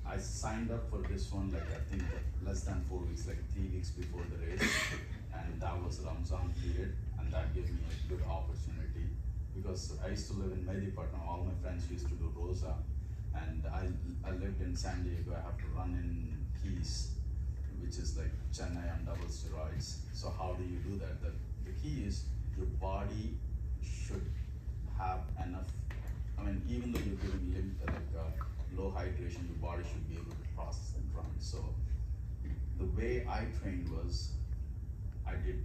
I signed up for this one, like, I think less than 4 weeks, like 3 weeks before the race. And that was Ramzan period, and that gave me a good opportunity, because I used to live in Medipatnam. All my friends used to do Rosa, and I lived in San Diego. I have to run in Keys, which is like Chennai on double steroids. So how do you do that? The key is your body should have enough. I mean, even though you're giving low hydration, your body should be able to process and run. So the way I trained was, I did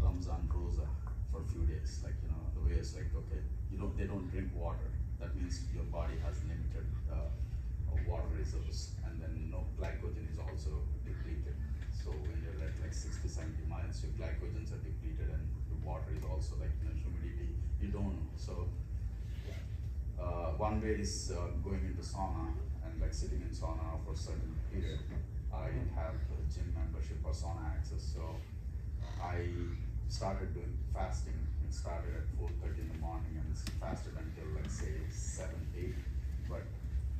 Ramzan Rosa for a few days. Like, the way it's like, okay, they don't drink water. That means your body has limited water reserves, and then glycogen is also depleted. So when you're at like 60, 70 miles, your glycogens are depleted, and the water is also like, humidity, you don't know. So one way is going into sauna and like sitting in sauna for a certain period. I didn't have a gym membership or sauna access, so I started doing fasting. It started at 4:30 in the morning and fasted until like say 7, 8. But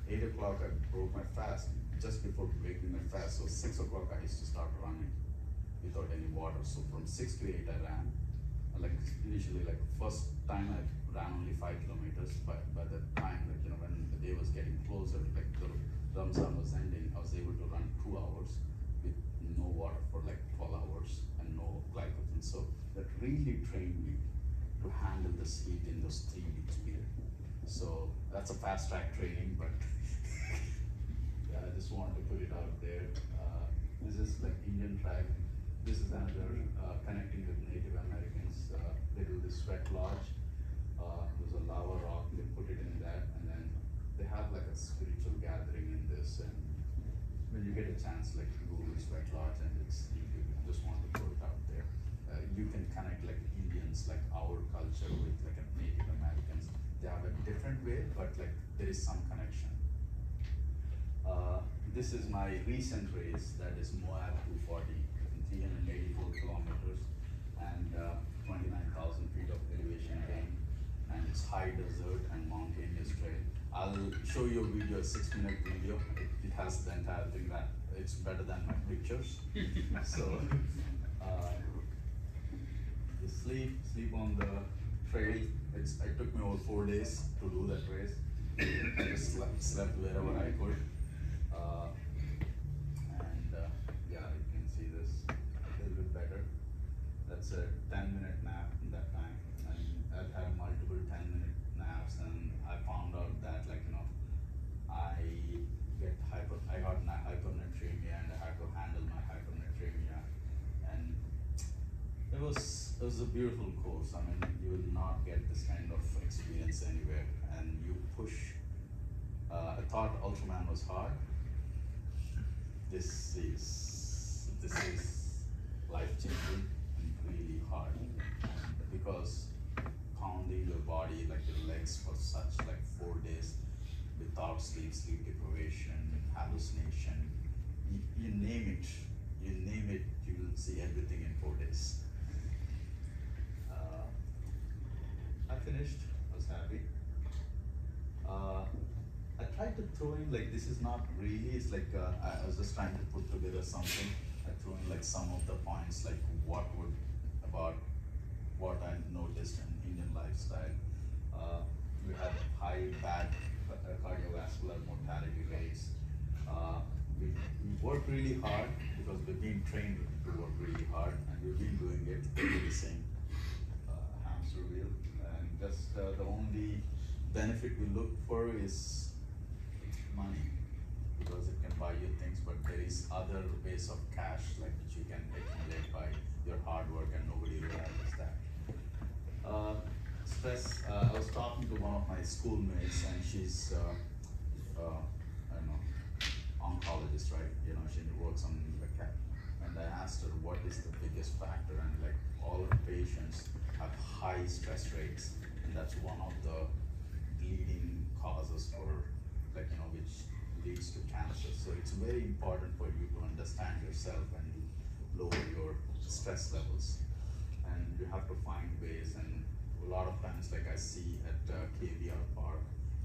8 o'clock I broke my fast. Just before breaking my fast, so 6 o'clock I used to start running without any water. So from 6 to 8 I ran. Like initially, like first time I ran only 5 kilometers. But by the time, like, when the day was getting closer, like the Ramzan was ending, I was able to run 2 hours with no water for like 12 hours and no glycogen. So that really trained me to handle this heat in those 3 weeks period. So that's a fast track training, but yeah, I just wanted to put it out there. This is like Indian tribe. This is another connecting with Native Americans. They do this sweat lodge. There's a lava rock, they put it in that, and then they have like a spiritual gathering in this. And when you get a chance, like Google sweat lodge, and it's, you just want to put it out there. You can connect like Indians, like our culture, with like a Native Americans. They have a different way, but like there is some connection. This is my recent race, that is Moab 240, 384 kilometers, and 29,000 feet of elevation gain, and it's high desert and mountainous trail. I'll show you a video, a 6-minute video. It has the entire thing, that it's better than my pictures. So you sleep on the trail. It took me over 4 days to do that race. I just slept wherever I could. Yeah, you can see this a little bit better. That's a 10-minute nap in that time. And I've had multiple 10-minute naps, and I found out that, like, I got hypernatremia, and I had to handle my hypernatremia. And it was a beautiful course. I mean, you will not get this kind of experience anywhere. And you push. I thought UltraMan'n was hard. This is life-changing and really hard, because pounding your body, like your legs, for such like 4 days without sleep deprivation, hallucination, you name it, you will see everything in 4 days. I finished. I was happy. to throw in like this is not really. It's like I was just trying to put together something. I threw in like some of the points like about what I noticed in Indian lifestyle. We had high bad cardiovascular mortality rates. We work really hard because we've been trained to work really hard, and we've been doing it the same hamster wheel. And just the only benefit we look for is money, because it can buy you things, but there is other ways of cash like which you can accumulate by your hard work, and nobody realizes that. Stress. I was talking to one of my schoolmates, and she's I don't know, oncologist, right? You know, she works on the cat. And I asked her what is the biggest factor, and like all of the patients have high stress rates, and that's one of the leading causes for like which leads to cancer. So it's very important for you to understand yourself and lower your stress levels, and you have to find ways. And a lot of times, like I see at KBR Park,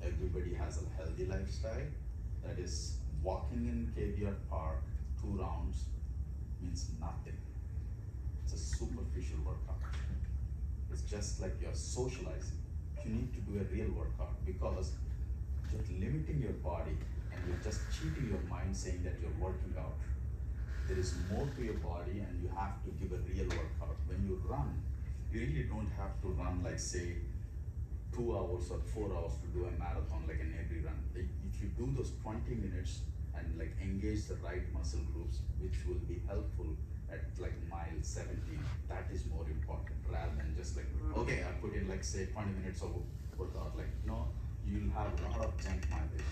everybody has a healthy lifestyle. That is, walking in KBR Park 2 rounds means nothing. It's a superficial workout. It's just like you're socializing. You need to do a real workout, because you're limiting your body and you're just cheating your mind saying that you're working out. There is more to your body, and you have to give a real workout. When you run, you really don't have to run like say 2 hours or 4 hours to do a marathon like an every run. If you do those 20 minutes and like engage the right muscle groups, which will be helpful at like mile 17, that is more important, rather than just like, okay, I put in like say 20 minutes of workout. Like, no, you'll have a lot of junk mileage.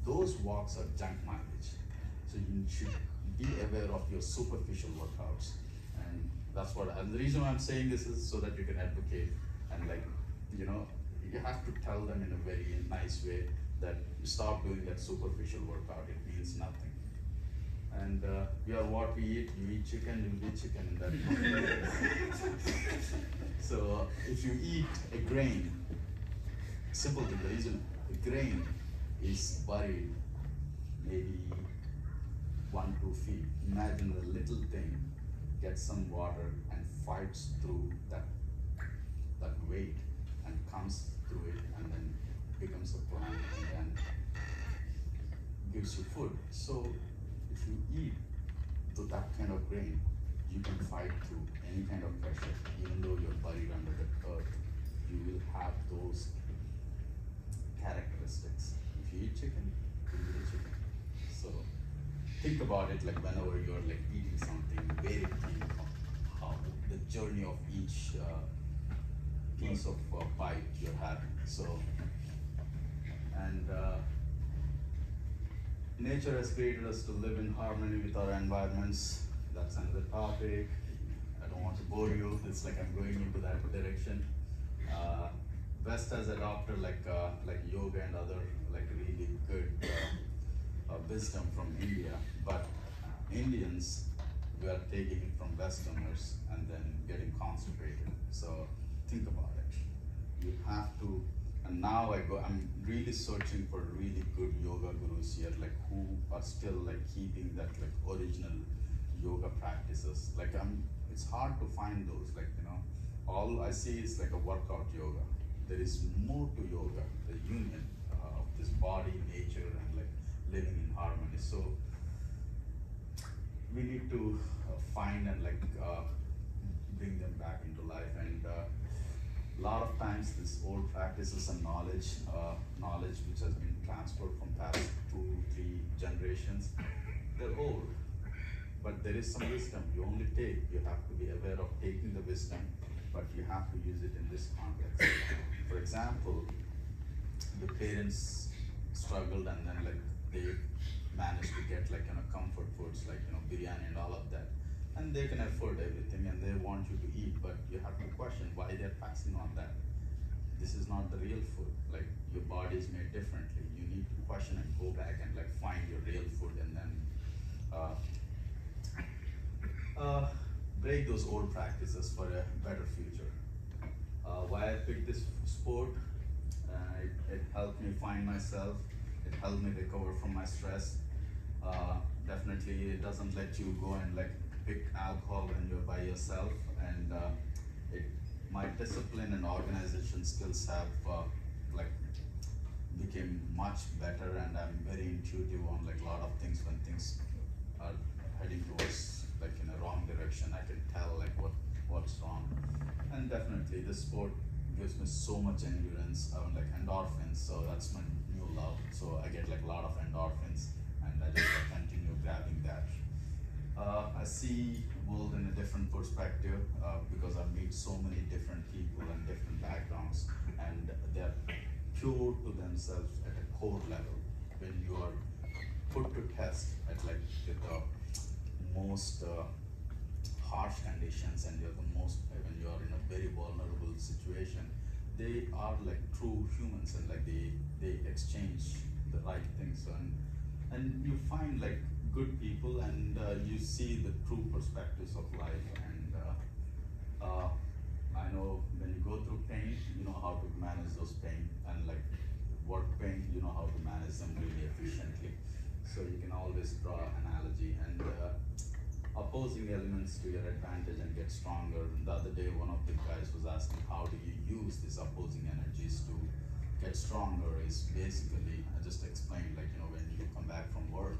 Those walks are junk mileage. So you should be aware of your superficial workouts. And that's what, and the reason why I'm saying this is so that you can advocate, and like, you have to tell them in a very nice way that you stop doing that superficial workout. It means nothing. And we are what we eat. You eat chicken, you'll be chicken in that. So if you eat a grain, simple thing, the reason the grain is buried maybe 1-2 feet. Imagine the little thing gets some water and fights through that weight and comes through it, and then becomes a plant, and then gives you food. So if you eat to that kind of grain, you can fight through any kind of pressure. Even though you're buried under the earth, you will have those characteristics. If you eat chicken, you will eat chicken. So think about it like whenever you're like eating something, very think how the journey of each piece of bite you're having. So, and nature has created us to live in harmony with our environments. That's another topic. I don't want to bore you. It's like I'm going into that direction. West has adopted like yoga and other like really good wisdom from India, but Indians, we are taking it from Westerners and then getting concentrated. So think about it. You have to, and now I'm really searching for really good yoga gurus here, like who are still like keeping that like original yoga practices. Like it's hard to find those, like, all I see is like a workout yoga. There is more to yoga, the union of this body, nature, and like living in harmony. So we need to find and like bring them back into life. And a lot of times this old practices and knowledge which has been transferred from past 2-3 generations, they're old. But there is some wisdom you only take. You have to be aware of taking the wisdom, but you have to use it in this context. For example, the parents struggled, and then like they managed to get like comfort foods like biryani and all of that, and they can afford everything and they want you to eat, but you have to question why they're passing on that. This is not the real food. Like, your body is made differently. You need to question and go back and like find your real food, and then break those old practices for a better future. Why I picked this sport, it helped me find myself, it It helped me recover from my stress. Definitely, it doesn't let you go and like pick alcohol when you're by yourself, and it my discipline and organization skills have like became much better, and I'm very intuitive on like a lot of things. When things are heading towards like in a wrong direction, I can tell like what's wrong. And definitely this sport gives me so much endurance, like endorphins, so that's my new love. So I get like a lot of endorphins, and I just continue grabbing that. I see world in a different perspective because I meet so many different people and different backgrounds, and they're pure to themselves at a core level. When you are put to test at like the most harsh conditions, and you're the most when you are in a very vulnerable situation, they are like true humans, and like they exchange the right things, and you find like good people, and you see the true perspectives of life. And I know when you go through pain, you know how to manage those pain, and like work pain, you know how to manage them really efficiently. So you can always draw analogy and opposing elements to your advantage and get stronger. The other day, one of the guys was asking, how do you use these opposing energies to get stronger? Is basically, I just explained, like, you know, when you come back from work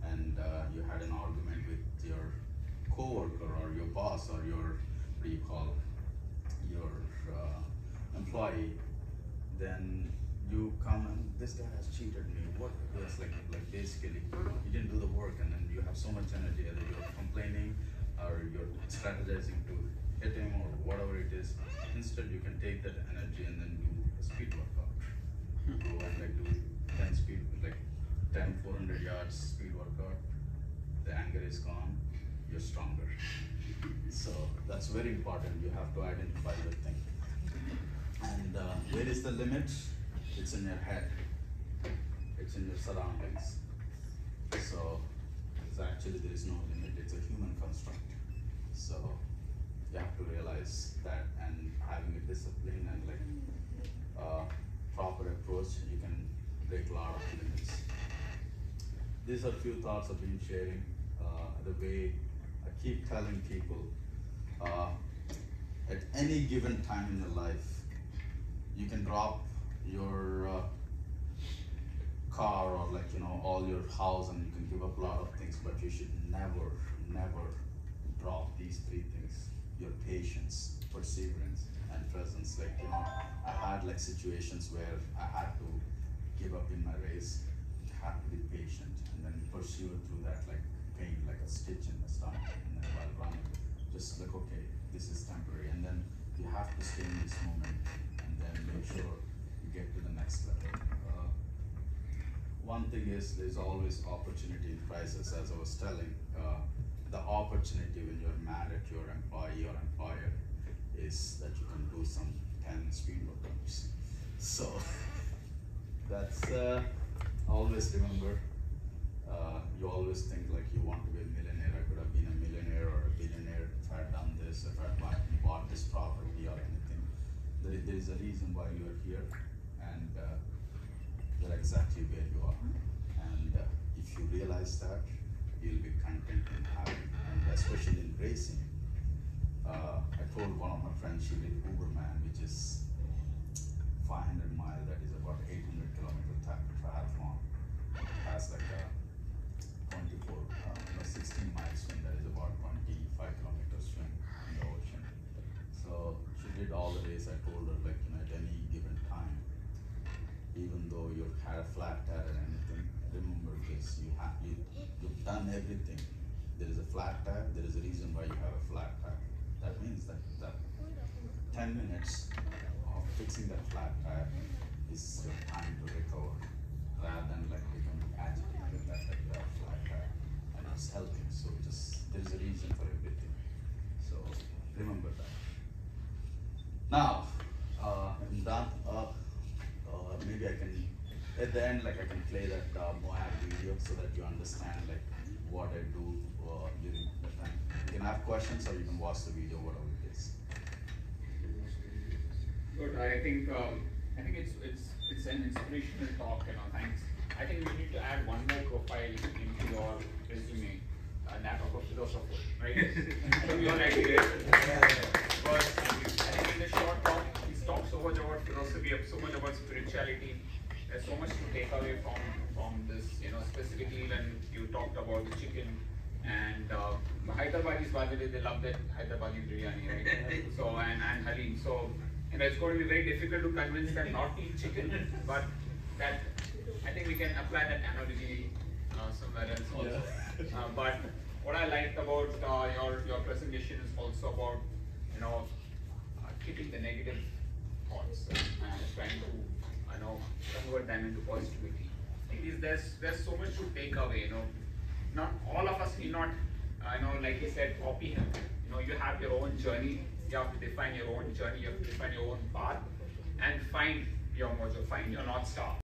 and you had an argument with your coworker or your boss or your, what do you call, your employee, then you come and this guy has cheated me. What? It's like basically you didn't do the work, and then you have so much energy, either you're complaining or you're strategizing to hit him or whatever it is. Instead, you can take that energy and then do a speed workout. Go and like do 10 speed, like 10 400 yards speed workout. The anger is gone. You're stronger. So that's very important. You have to identify the thing. And where is the limit? It's in your head. It's in your surroundings. So actually there is no limit. It's a human construct. So you have to realize that, and having a discipline and like proper approach, you can break a lot of limits. These are few thoughts I've been sharing. The way I keep telling people, at any given time in your life, you can drop your car or like, you know, all your house, and you can give up a lot of things, but you should never drop these three things: your patience, perseverance, and presence. Like, you know, I had like situations where I had to give up in my race, had to be patient, and then pursue through that like pain, like a stitch in the stomach, and then while running, just like, okay, this is temporary, and then you have to stay in this moment, and then make sure you get to the next level. One thing is, there's always opportunity in crisis. As I was telling, the opportunity when you're mad at your employee or employer is that you can do some 10 speed workouts. So that's always remember. You always think like you want to be a millionaire. I could have been a millionaire or a billionaire if I had done this, if I had bought this property or anything. There is a reason why you are here, and you're exactly where you are. And if you realize that, you'll be content and happy. And especially in racing, I told one of my friends, she did UltraMan'n, which is 500 miles, that is about 800 kilometer triathlon. It has like a 16 mile swim, that is about 25 kilometers swim in the ocean. So she did all the race. I told her, like, you know, at any given time, even though you've had a flat tire or anything, remember this: you've done everything. There is a flat tire. There is a reason why you have a flat tire. That means that 10 minutes of fixing that flat tire is your time to recover, rather than like becoming agitated with that you have a flat tire, and it's helping. So just there's a reason for everything. So remember that. Now I'm done. Maybe I can, at the end, like I can play that Moab video so that you understand like what I do during the time. You can have questions or you can watch the video, whatever it is. Good. I think it's an inspirational talk. You know, thanks I think we need to add one more profile into your resume, that of a philosopher, right? So we all agree, right? Because I think in the short talk, he talks so much about philosophy, so much about spirituality. There's so much to take away from this, specifically when you talked about the chicken and Hyderabadis, by the way, they love that Hyderabadi biryani, right? So and halim. So it's going to be very difficult to convince them not to eat chicken, but that I think we can apply that analogy somewhere else also. Yeah. But what I liked about your presentation is also about keeping the negative thoughts and trying to convert them into positivity. I think there's so much to take away. Not all of us need not like he said, copy him. You have your own journey. You have to define your own journey. You have to define your own path and find your mojo, find your North Star.